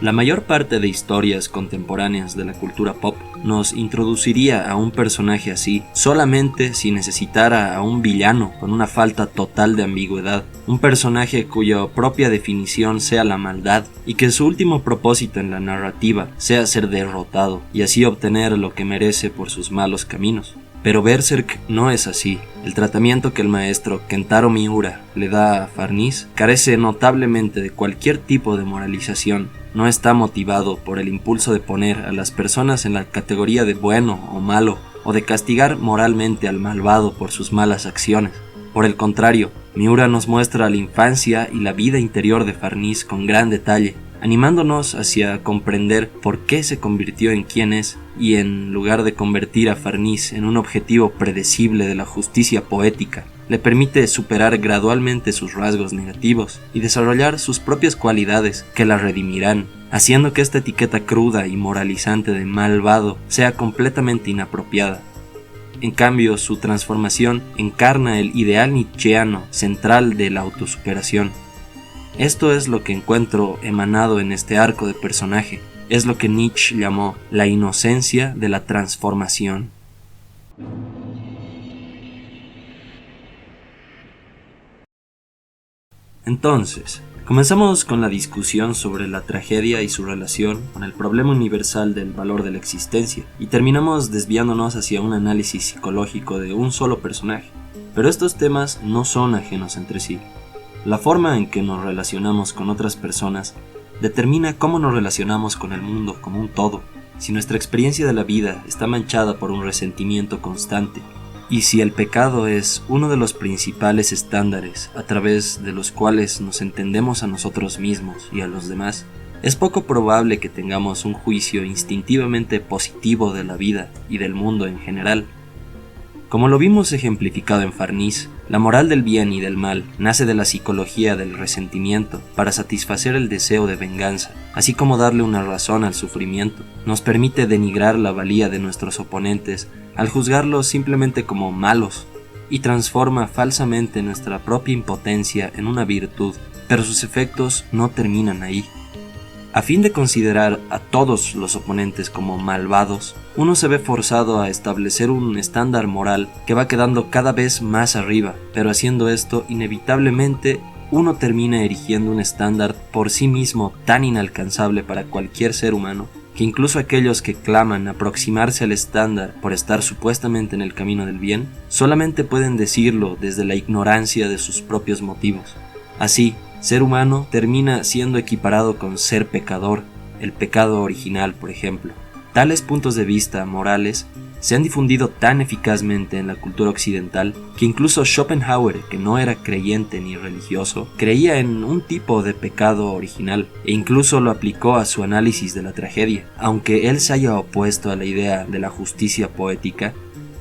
La mayor parte de historias contemporáneas de la cultura pop nos introduciría a un personaje así solamente si necesitara a un villano con una falta total de ambigüedad, un personaje cuya propia definición sea la maldad y que su último propósito en la narrativa sea ser derrotado y así obtener lo que merece por sus malos caminos. Pero Berserk no es así. El tratamiento que el maestro Kentaro Miura le da a Farnese carece notablemente de cualquier tipo de moralización. No está motivado por el impulso de poner a las personas en la categoría de bueno o malo, o de castigar moralmente al malvado por sus malas acciones. Por el contrario, Miura nos muestra la infancia y la vida interior de Farnese con gran detalle, animándonos hacia comprender por qué se convirtió en quien es, y en lugar de convertir a Farnese en un objetivo predecible de la justicia poética, le permite superar gradualmente sus rasgos negativos y desarrollar sus propias cualidades que la redimirán, haciendo que esta etiqueta cruda y moralizante de malvado sea completamente inapropiada. En cambio, su transformación encarna el ideal nietzscheano central de la autosuperación. Esto es lo que encuentro emanado en este arco de personaje. Es lo que Nietzsche llamó la inocencia de la transformación. Entonces, comenzamos con la discusión sobre la tragedia y su relación con el problema universal del valor de la existencia, y terminamos desviándonos hacia un análisis psicológico de un solo personaje. Pero estos temas no son ajenos entre sí. La forma en que nos relacionamos con otras personas determina cómo nos relacionamos con el mundo como un todo. Si nuestra experiencia de la vida está manchada por un resentimiento constante, y si el pecado es uno de los principales estándares a través de los cuales nos entendemos a nosotros mismos y a los demás, es poco probable que tengamos un juicio instintivamente positivo de la vida y del mundo en general. Como lo vimos ejemplificado en Farnese, la moral del bien y del mal nace de la psicología del resentimiento para satisfacer el deseo de venganza, así como darle una razón al sufrimiento. Nos permite denigrar la valía de nuestros oponentes al juzgarlos simplemente como malos, y transforma falsamente nuestra propia impotencia en una virtud, pero sus efectos no terminan ahí. A fin de considerar a todos los oponentes como malvados, uno se ve forzado a establecer un estándar moral que va quedando cada vez más arriba, pero haciendo esto, inevitablemente, uno termina erigiendo un estándar por sí mismo tan inalcanzable para cualquier ser humano, que incluso aquellos que claman aproximarse al estándar por estar supuestamente en el camino del bien, solamente pueden decirlo desde la ignorancia de sus propios motivos. Así, ser humano termina siendo equiparado con ser pecador, el pecado original, por ejemplo. Tales puntos de vista morales se han difundido tan eficazmente en la cultura occidental que incluso Schopenhauer, que no era creyente ni religioso, creía en un tipo de pecado original e incluso lo aplicó a su análisis de la tragedia. Aunque él se haya opuesto a la idea de la justicia poética,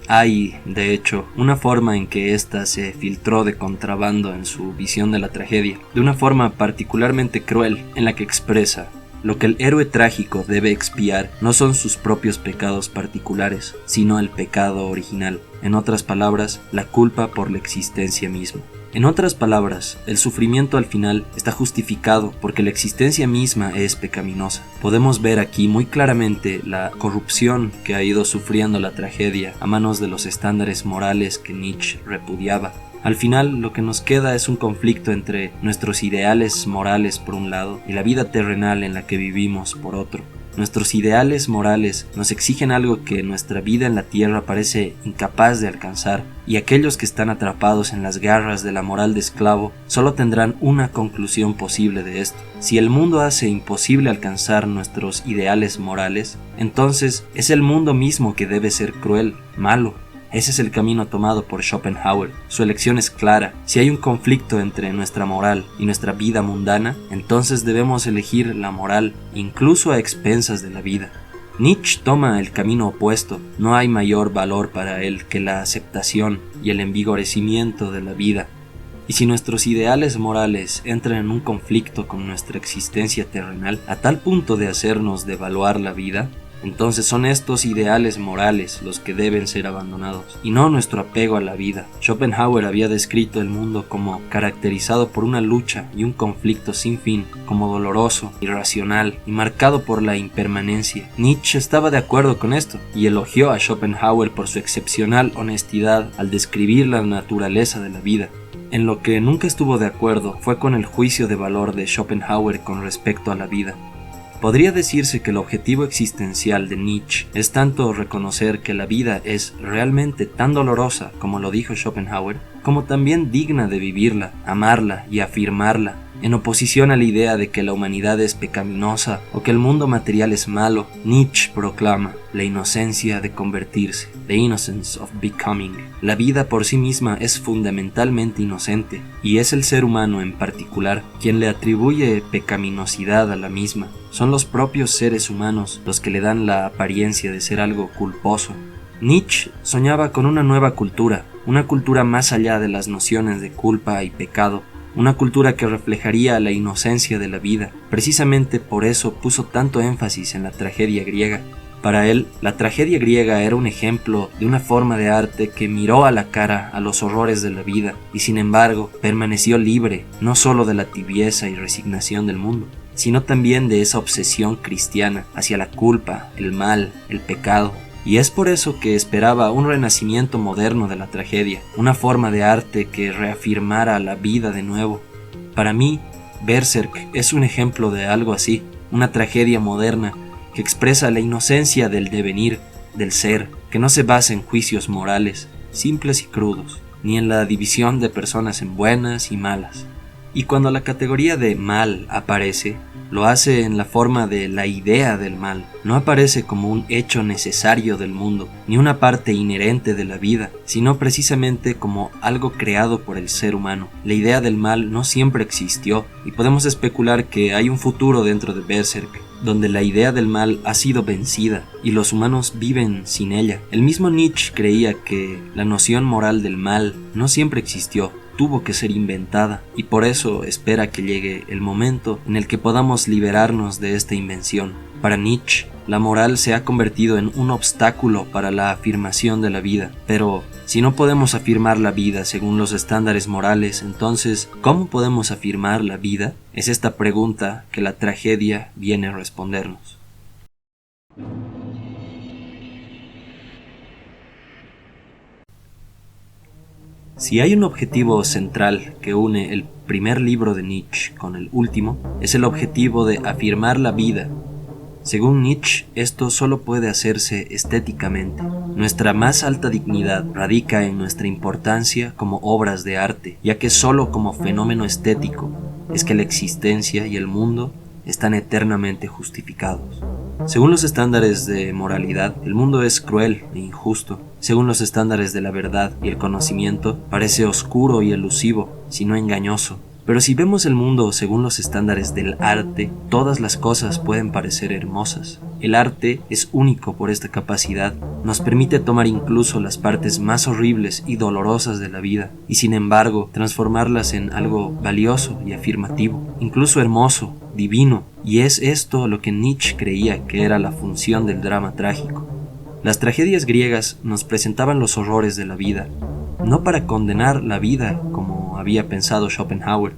hay, de hecho, una forma en que ésta se filtró de contrabando en su visión de la tragedia, de una forma particularmente cruel, en la que expresa: lo que el héroe trágico debe expiar no son sus propios pecados particulares, sino el pecado original. En otras palabras, la culpa por la existencia misma. En otras palabras, el sufrimiento al final está justificado porque la existencia misma es pecaminosa. Podemos ver aquí muy claramente la corrupción que ha ido sufriendo la tragedia a manos de los estándares morales que Nietzsche repudiaba. Al final, lo que nos queda es un conflicto entre nuestros ideales morales por un lado y la vida terrenal en la que vivimos por otro. Nuestros ideales morales nos exigen algo que nuestra vida en la tierra parece incapaz de alcanzar, y aquellos que están atrapados en las garras de la moral de esclavo solo tendrán una conclusión posible de esto. Si el mundo hace imposible alcanzar nuestros ideales morales, entonces es el mundo mismo que debe ser cruel, malo. Ese es el camino tomado por Schopenhauer. Su elección es clara. Si hay un conflicto entre nuestra moral y nuestra vida mundana, entonces debemos elegir la moral, incluso a expensas de la vida. Nietzsche toma el camino opuesto. No hay mayor valor para él que la aceptación y el envigorecimiento de la vida. Y si nuestros ideales morales entran en un conflicto con nuestra existencia terrenal, a tal punto de hacernos devaluar la vida, Entonces son estos ideales morales los que deben ser abandonados, y no nuestro apego a la vida. Schopenhauer había descrito el mundo como caracterizado por una lucha y un conflicto sin fin, como doloroso, irracional y marcado por la impermanencia. Nietzsche estaba de acuerdo con esto, y elogió a Schopenhauer por su excepcional honestidad al describir la naturaleza de la vida. En lo que nunca estuvo de acuerdo fue con el juicio de valor de Schopenhauer con respecto a la vida. Podría decirse que el objetivo existencial de Nietzsche es tanto reconocer que la vida es realmente tan dolorosa como lo dijo Schopenhauer, como también digna de vivirla, amarla y afirmarla, en oposición a la idea de que la humanidad es pecaminosa o que el mundo material es malo. Nietzsche proclama la inocencia de convertirse, the innocence of becoming. La vida por sí misma es fundamentalmente inocente, y es el ser humano en particular quien le atribuye pecaminosidad a la misma. Son los propios seres humanos los que le dan la apariencia de ser algo culposo. Nietzsche soñaba con una nueva cultura, una cultura más allá de las nociones de culpa y pecado, una cultura que reflejaría la inocencia de la vida. Precisamente por eso puso tanto énfasis en la tragedia griega. Para él, la tragedia griega era un ejemplo de una forma de arte que miró a la cara a los horrores de la vida y sin embargo permaneció libre no solo de la tibieza y resignación del mundo, sino también de esa obsesión cristiana hacia la culpa, el mal, el pecado. Y es por eso que esperaba un renacimiento moderno de la tragedia, una forma de arte que reafirmara la vida de nuevo. Para mí, Berserk es un ejemplo de algo así, una tragedia moderna que expresa la inocencia del devenir, del ser, que no se basa en juicios morales, simples y crudos, ni en la división de personas en buenas y malas. Y cuando la categoría de mal aparece, lo hace en la forma de la idea del mal. No aparece como un hecho necesario del mundo, ni una parte inherente de la vida, sino precisamente como algo creado por el ser humano. La idea del mal no siempre existió, y podemos especular que hay un futuro dentro de Berserk, donde la idea del mal ha sido vencida, y los humanos viven sin ella. El mismo Nietzsche creía que la noción moral del mal no siempre existió, tuvo que ser inventada, y por eso espera que llegue el momento en el que podamos liberarnos de esta invención. Para Nietzsche, la moral se ha convertido en un obstáculo para la afirmación de la vida, pero si no podemos afirmar la vida según los estándares morales, entonces, ¿cómo podemos afirmar la vida? Es esta pregunta que la tragedia viene a respondernos. Si hay un objetivo central que une el primer libro de Nietzsche con el último, es el objetivo de afirmar la vida. Según Nietzsche, esto solo puede hacerse estéticamente. Nuestra más alta dignidad radica en nuestra importancia como obras de arte, ya que solo como fenómeno estético es que la existencia y el mundo están eternamente justificados. Según los estándares de moralidad, el mundo es cruel e injusto. Según los estándares de la verdad y el conocimiento, parece oscuro y elusivo, sino engañoso. Pero si vemos el mundo según los estándares del arte, todas las cosas pueden parecer hermosas. El arte es único por esta capacidad, nos permite tomar incluso las partes más horribles y dolorosas de la vida, y sin embargo transformarlas en algo valioso y afirmativo, incluso hermoso, divino, y es esto lo que Nietzsche creía que era la función del drama trágico. Las tragedias griegas nos presentaban los horrores de la vida, no para condenar la vida como había pensado Schopenhauer,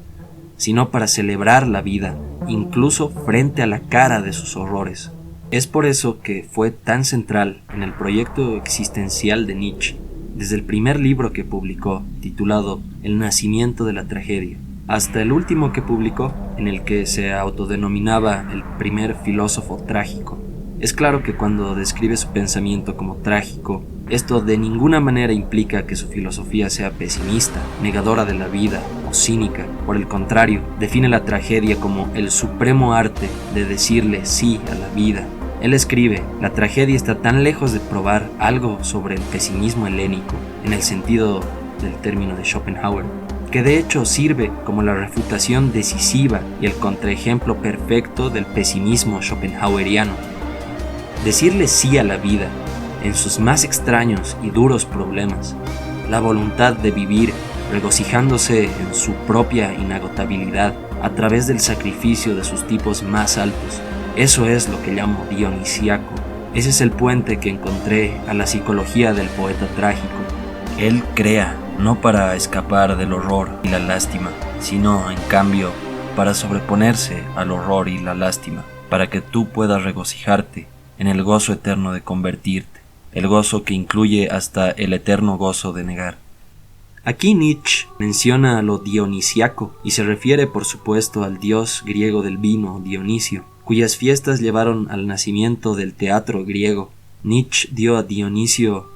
sino para celebrar la vida, incluso frente a la cara de sus horrores. Es por eso que fue tan central en el proyecto existencial de Nietzsche, desde el primer libro que publicó, titulado El nacimiento de la tragedia, hasta el último que publicó, en el que se autodenominaba el primer filósofo trágico. Es claro que cuando describe su pensamiento como trágico, esto de ninguna manera implica que su filosofía sea pesimista, negadora de la vida o cínica. Por el contrario, define la tragedia como el supremo arte de decirle sí a la vida. Él escribe, la tragedia está tan lejos de probar algo sobre el pesimismo helénico, en el sentido del término de Schopenhauer, que de hecho sirve como la refutación decisiva y el contraejemplo perfecto del pesimismo schopenhaueriano. Decirle sí a la vida, en sus más extraños y duros problemas, la voluntad de vivir regocijándose en su propia inagotabilidad a través del sacrificio de sus tipos más altos, eso es lo que llamo dionisiaco, Ese es el puente que encontré a la psicología del poeta trágico. Él crea, no para escapar del horror y la lástima, sino, en cambio, para sobreponerse al horror y la lástima, para que tú puedas regocijarte en el gozo eterno de convertirte, el gozo que incluye hasta el eterno gozo de negar. Aquí Nietzsche menciona lo dionisiaco y se refiere por supuesto al dios griego del vino, Dionisio, cuyas fiestas llevaron al nacimiento del teatro griego. Nietzsche dio a Dionisio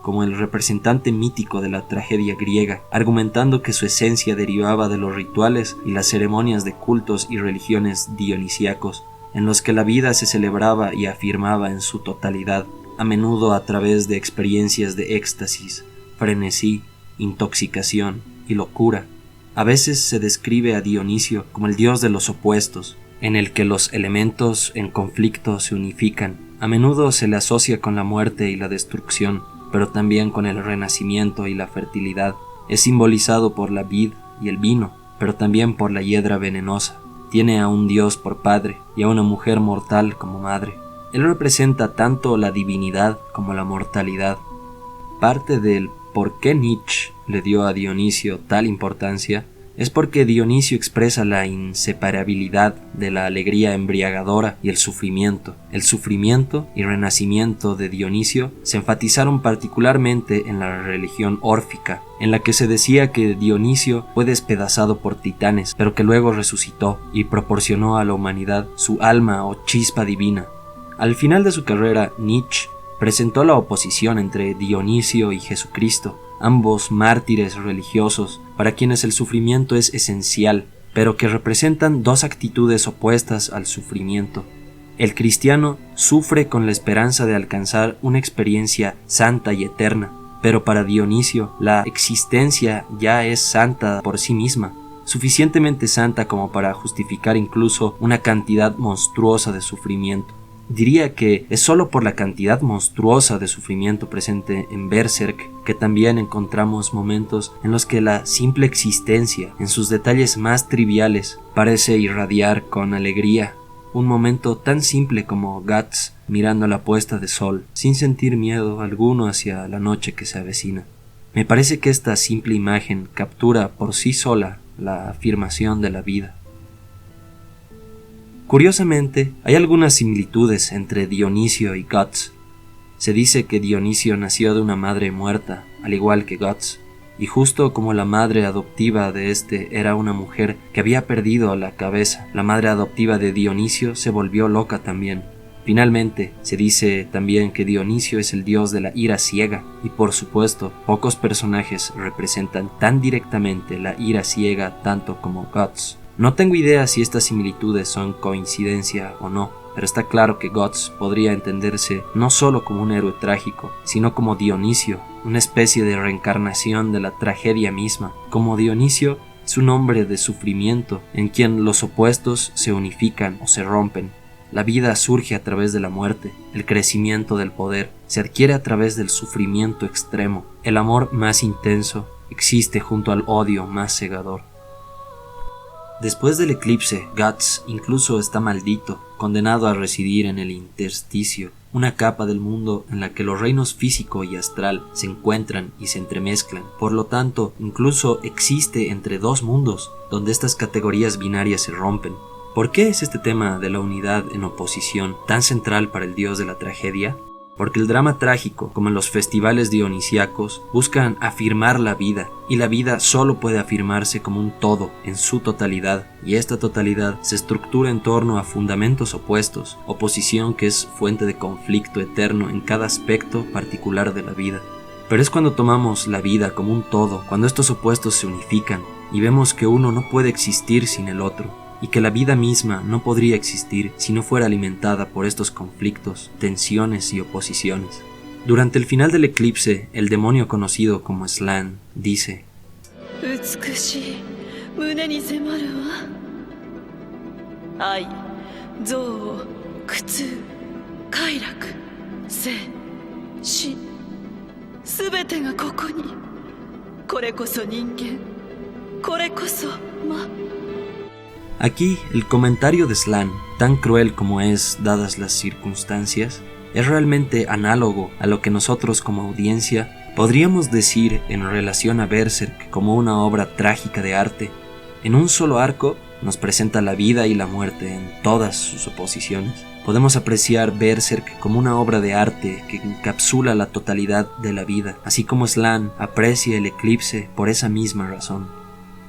como el representante mítico de la tragedia griega, argumentando que su esencia derivaba de los rituales y las ceremonias de cultos y religiones dionisiacos, en los que la vida se celebraba y afirmaba en su totalidad, a menudo a través de experiencias de éxtasis, frenesí, intoxicación y locura. A veces se describe a Dionisio como el dios de los opuestos, en el que los elementos en conflicto se unifican. A menudo se le asocia con la muerte y la destrucción, pero también con el renacimiento y la fertilidad. Es simbolizado por la vid y el vino, pero también por la hiedra venenosa. Tiene a un dios por padre y a una mujer mortal como madre. Él representa tanto la divinidad como la mortalidad. Parte del por qué Nietzsche le dio a Dionisio tal importancia es porque Dionisio expresa la inseparabilidad de la alegría embriagadora y el sufrimiento. El sufrimiento y renacimiento de Dionisio se enfatizaron particularmente en la religión órfica, en la que se decía que Dionisio fue despedazado por titanes, pero que luego resucitó y proporcionó a la humanidad su alma o chispa divina. Al final de su carrera, Nietzsche presentó la oposición entre Dionisio y Jesucristo, ambos mártires religiosos para quienes el sufrimiento es esencial, pero que representan dos actitudes opuestas al sufrimiento. El cristiano sufre con la esperanza de alcanzar una experiencia santa y eterna, pero para Dionisio la existencia ya es santa por sí misma, suficientemente santa como para justificar incluso una cantidad monstruosa de sufrimiento. Diría que es solo por la cantidad monstruosa de sufrimiento presente en Berserk que también encontramos momentos en los que la simple existencia, en sus detalles más triviales, parece irradiar con alegría. Un momento tan simple como Guts mirando la puesta de sol, sin sentir miedo alguno hacia la noche que se avecina. Me parece que esta simple imagen captura por sí sola la afirmación de la vida. Curiosamente, hay algunas similitudes entre Dionisio y Guts. Se dice que Dionisio nació de una madre muerta, al igual que Guts, y justo como la madre adoptiva de este era una mujer que había perdido la cabeza, la madre adoptiva de Dionisio se volvió loca también. Finalmente, se dice también que Dionisio es el dios de la ira ciega, y por supuesto, pocos personajes representan tan directamente la ira ciega tanto como Guts. No tengo idea si estas similitudes son coincidencia o no, pero está claro que Guts podría entenderse no solo como un héroe trágico, sino como Dionisio, una especie de reencarnación de la tragedia misma. Como Dionisio es un hombre de sufrimiento, en quien los opuestos se unifican o se rompen. La vida surge a través de la muerte, el crecimiento del poder se adquiere a través del sufrimiento extremo, el amor más intenso existe junto al odio más cegador. Después del eclipse, Guts incluso está maldito, condenado a residir en el intersticio, una capa del mundo en la que los reinos físico y astral se encuentran y se entremezclan. Por lo tanto, incluso existe entre dos mundos, donde estas categorías binarias se rompen. ¿Por qué es este tema de la unidad en oposición tan central para el dios de la tragedia? Porque el drama trágico, como en los festivales dionisíacos, buscan afirmar la vida, y la vida solo puede afirmarse como un todo, en su totalidad, y esta totalidad se estructura en torno a fundamentos opuestos, oposición que es fuente de conflicto eterno en cada aspecto particular de la vida. Pero es cuando tomamos la vida como un todo, cuando estos opuestos se unifican, y vemos que uno no puede existir sin el otro, y que la vida misma no podría existir si no fuera alimentada por estos conflictos, tensiones y oposiciones. Durante el final del eclipse, el demonio conocido como Slan dice: Aquí, el comentario de Slan, tan cruel como es dadas las circunstancias, es realmente análogo a lo que nosotros como audiencia podríamos decir en relación a Berserk como una obra trágica de arte. En un solo arco nos presenta la vida y la muerte en todas sus oposiciones. Podemos apreciar Berserk como una obra de arte que encapsula la totalidad de la vida, así como Slan aprecia el eclipse por esa misma razón.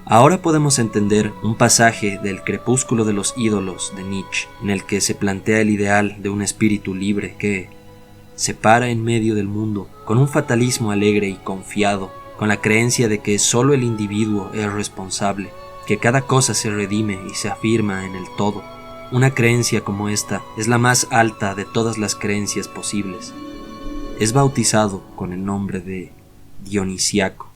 Ahora podemos entender un pasaje del Crepúsculo de los ídolos de Nietzsche, en el que se plantea el ideal de un espíritu libre que se para en medio del mundo con un fatalismo alegre y confiado, con la creencia de que solo el individuo es responsable, que cada cosa se redime y se afirma en el todo. Una creencia como esta es la más alta de todas las creencias posibles. Es bautizado con el nombre de Dionisiaco.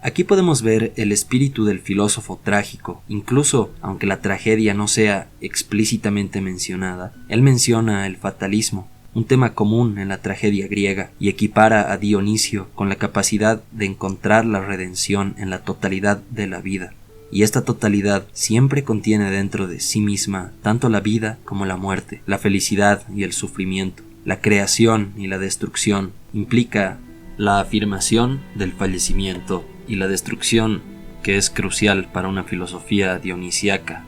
Aquí podemos ver el espíritu del filósofo trágico. Incluso aunque la tragedia no sea explícitamente mencionada, él menciona el fatalismo, un tema común en la tragedia griega, y equipara a Dionisio con la capacidad de encontrar la redención en la totalidad de la vida. Y esta totalidad siempre contiene dentro de sí misma tanto la vida como la muerte, la felicidad y el sufrimiento, la creación y la destrucción. Implica la afirmación del fallecimiento y la destrucción, que es crucial para una filosofía dionisiaca.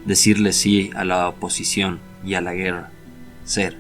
Decirle sí a la oposición y a la guerra. Ser.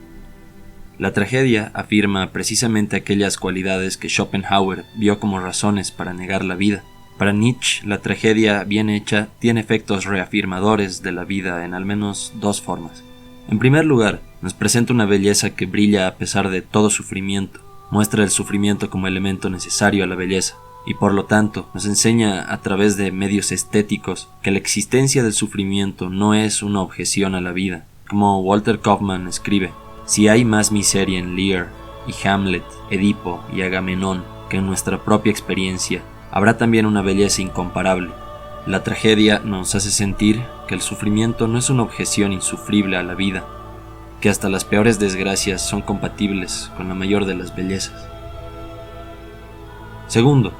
La tragedia afirma precisamente aquellas cualidades que Schopenhauer vio como razones para negar la vida. Para Nietzsche, la tragedia bien hecha tiene efectos reafirmadores de la vida en al menos dos formas. En primer lugar, nos presenta una belleza que brilla a pesar de todo sufrimiento. Muestra el sufrimiento como elemento necesario a la belleza, y por lo tanto nos enseña a través de medios estéticos que la existencia del sufrimiento no es una objeción a la vida. Como Walter Kaufmann escribe, si hay más miseria en Lear y Hamlet, Edipo y Agamenón que en nuestra propia experiencia, habrá también una belleza incomparable. La tragedia nos hace sentir que el sufrimiento no es una objeción insufrible a la vida, que hasta las peores desgracias son compatibles con la mayor de las bellezas. Segundo,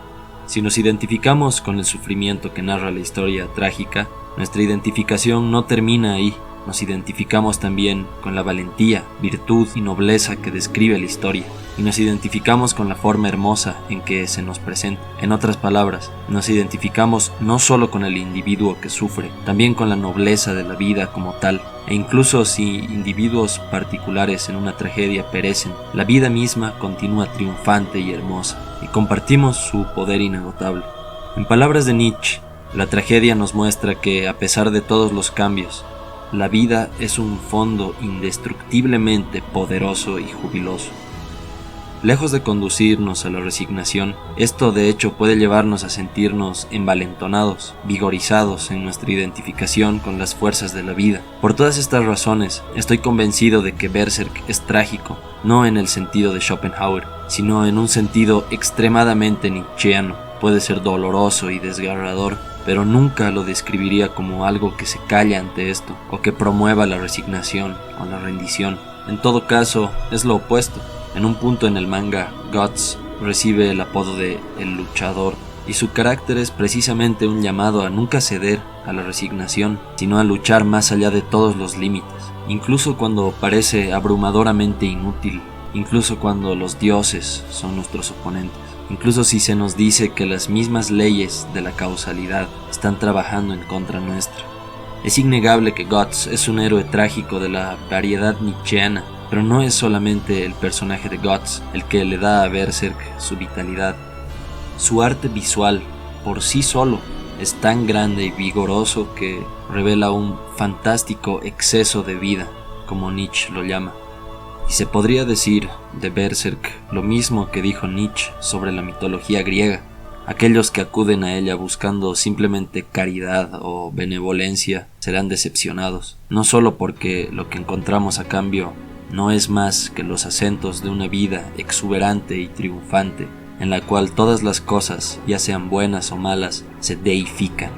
si nos identificamos con el sufrimiento que narra la historia trágica, nuestra identificación no termina ahí. Nos identificamos también con la valentía, virtud y nobleza que describe la historia, y nos identificamos con la forma hermosa en que se nos presenta. En otras palabras, nos identificamos no solo con el individuo que sufre, también con la nobleza de la vida como tal, e incluso si individuos particulares en una tragedia perecen, la vida misma continúa triunfante y hermosa, y compartimos su poder inagotable. En palabras de Nietzsche, la tragedia nos muestra que, a pesar de todos los cambios, la vida es un fondo indestructiblemente poderoso y jubiloso. Lejos de conducirnos a la resignación, esto de hecho puede llevarnos a sentirnos envalentonados, vigorizados en nuestra identificación con las fuerzas de la vida. Por todas estas razones, estoy convencido de que Berserk es trágico, no en el sentido de Schopenhauer, sino en un sentido extremadamente nietzscheano. Puede ser doloroso y desgarrador, pero nunca lo describiría como algo que se calla ante esto, o que promueva la resignación o la rendición. En todo caso, es lo opuesto. En un punto en el manga, Guts recibe el apodo de El Luchador, y su carácter es precisamente un llamado a nunca ceder a la resignación, sino a luchar más allá de todos los límites, incluso cuando parece abrumadoramente inútil, incluso cuando los dioses son nuestros oponentes. Incluso si se nos dice que las mismas leyes de la causalidad están trabajando en contra nuestra. Es innegable que Guts es un héroe trágico de la variedad nietzscheana, pero no es solamente el personaje de Guts el que le da a Berserk su vitalidad. Su arte visual, por sí solo, es tan grande y vigoroso que revela un fantástico exceso de vida, como Nietzsche lo llama. Y se podría decir de Berserk lo mismo que dijo Nietzsche sobre la mitología griega. Aquellos que acuden a ella buscando simplemente caridad o benevolencia serán decepcionados, no solo porque lo que encontramos a cambio no es más que los acentos de una vida exuberante y triunfante, en la cual todas las cosas, ya sean buenas o malas, se deifican.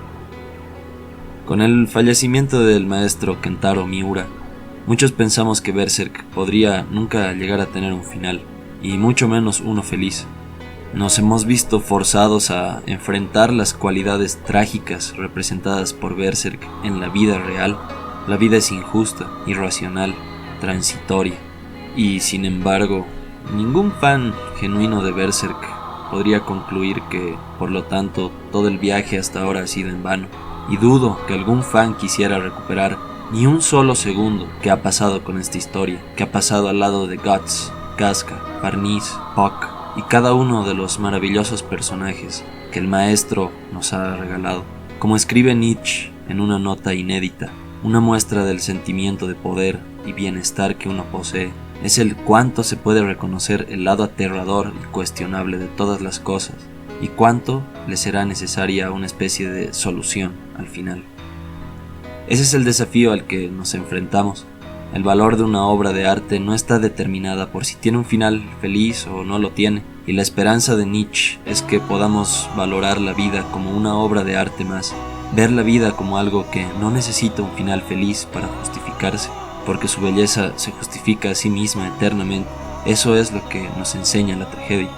Con el fallecimiento del maestro Kentaro Miura, muchos pensamos que Berserk podría nunca llegar a tener un final, y mucho menos uno feliz. Nos hemos visto forzados a enfrentar las cualidades trágicas representadas por Berserk en la vida real. La vida es injusta, irracional, transitoria. Y sin embargo, ningún fan genuino de Berserk podría concluir que, por lo tanto, todo el viaje hasta ahora ha sido en vano. Y dudo que algún fan quisiera recuperar ni un solo segundo que ha pasado con esta historia, que ha pasado al lado de Guts, Casca, Farnis, Puck y cada uno de los maravillosos personajes que el maestro nos ha regalado. Como escribe Nietzsche en una nota inédita, una muestra del sentimiento de poder y bienestar que uno posee es el cuánto se puede reconocer el lado aterrador y cuestionable de todas las cosas, y cuánto le será necesaria una especie de solución al final. Ese es el desafío al que nos enfrentamos. El valor de una obra de arte no está determinada por si tiene un final feliz o no lo tiene, y la esperanza de Nietzsche es que podamos valorar la vida como una obra de arte más, ver la vida como algo que no necesita un final feliz para justificarse, porque su belleza se justifica a sí misma eternamente. Eso es lo que nos enseña la tragedia.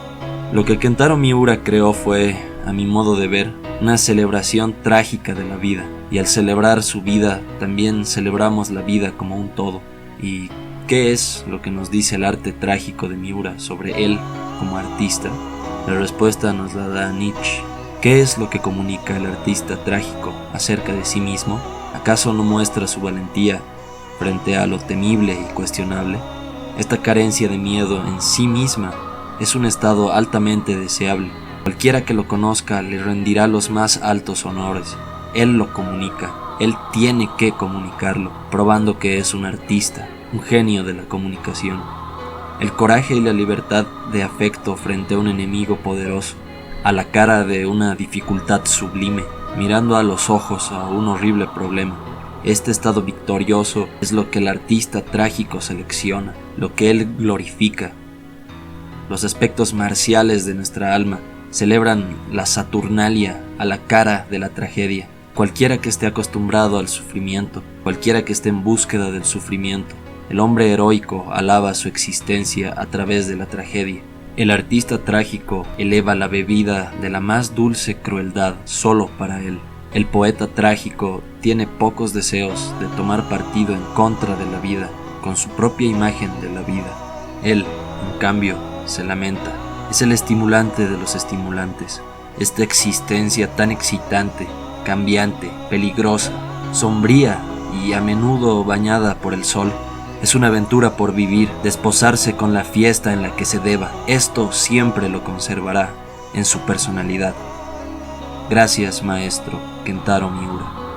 Lo que Kentaro Miura creó fue, a mi modo de ver, una celebración trágica de la vida, y al celebrar su vida también celebramos la vida como un todo. ¿Y qué es lo que nos dice el arte trágico de Miura sobre él como artista? La respuesta nos la da Nietzsche. ¿Qué es lo que comunica el artista trágico acerca de sí mismo? ¿Acaso no muestra su valentía frente a lo temible y cuestionable? Esta carencia de miedo en sí misma es un estado altamente deseable. Cualquiera que lo conozca le rendirá los más altos honores. Él lo comunica, él tiene que comunicarlo, probando que es un artista, un genio de la comunicación. El coraje y la libertad de afecto frente a un enemigo poderoso, a la cara de una dificultad sublime, mirando a los ojos a un horrible problema. Este estado victorioso es lo que el artista trágico selecciona, lo que él glorifica. Los aspectos marciales de nuestra alma celebran la Saturnalia a la cara de la tragedia. Cualquiera que esté acostumbrado al sufrimiento, cualquiera que esté en búsqueda del sufrimiento, el hombre heroico alaba su existencia a través de la tragedia. El artista trágico eleva la bebida de la más dulce crueldad solo para él. El poeta trágico tiene pocos deseos de tomar partido en contra de la vida, con su propia imagen de la vida. Él, en cambio, se lamenta. Es el estimulante de los estimulantes. Esta existencia tan excitante, cambiante, peligrosa, sombría y a menudo bañada por el sol. Es una aventura por vivir, desposarse con la fiesta en la que se deba. Esto siempre lo conservará en su personalidad. Gracias, maestro Kentaro Miura.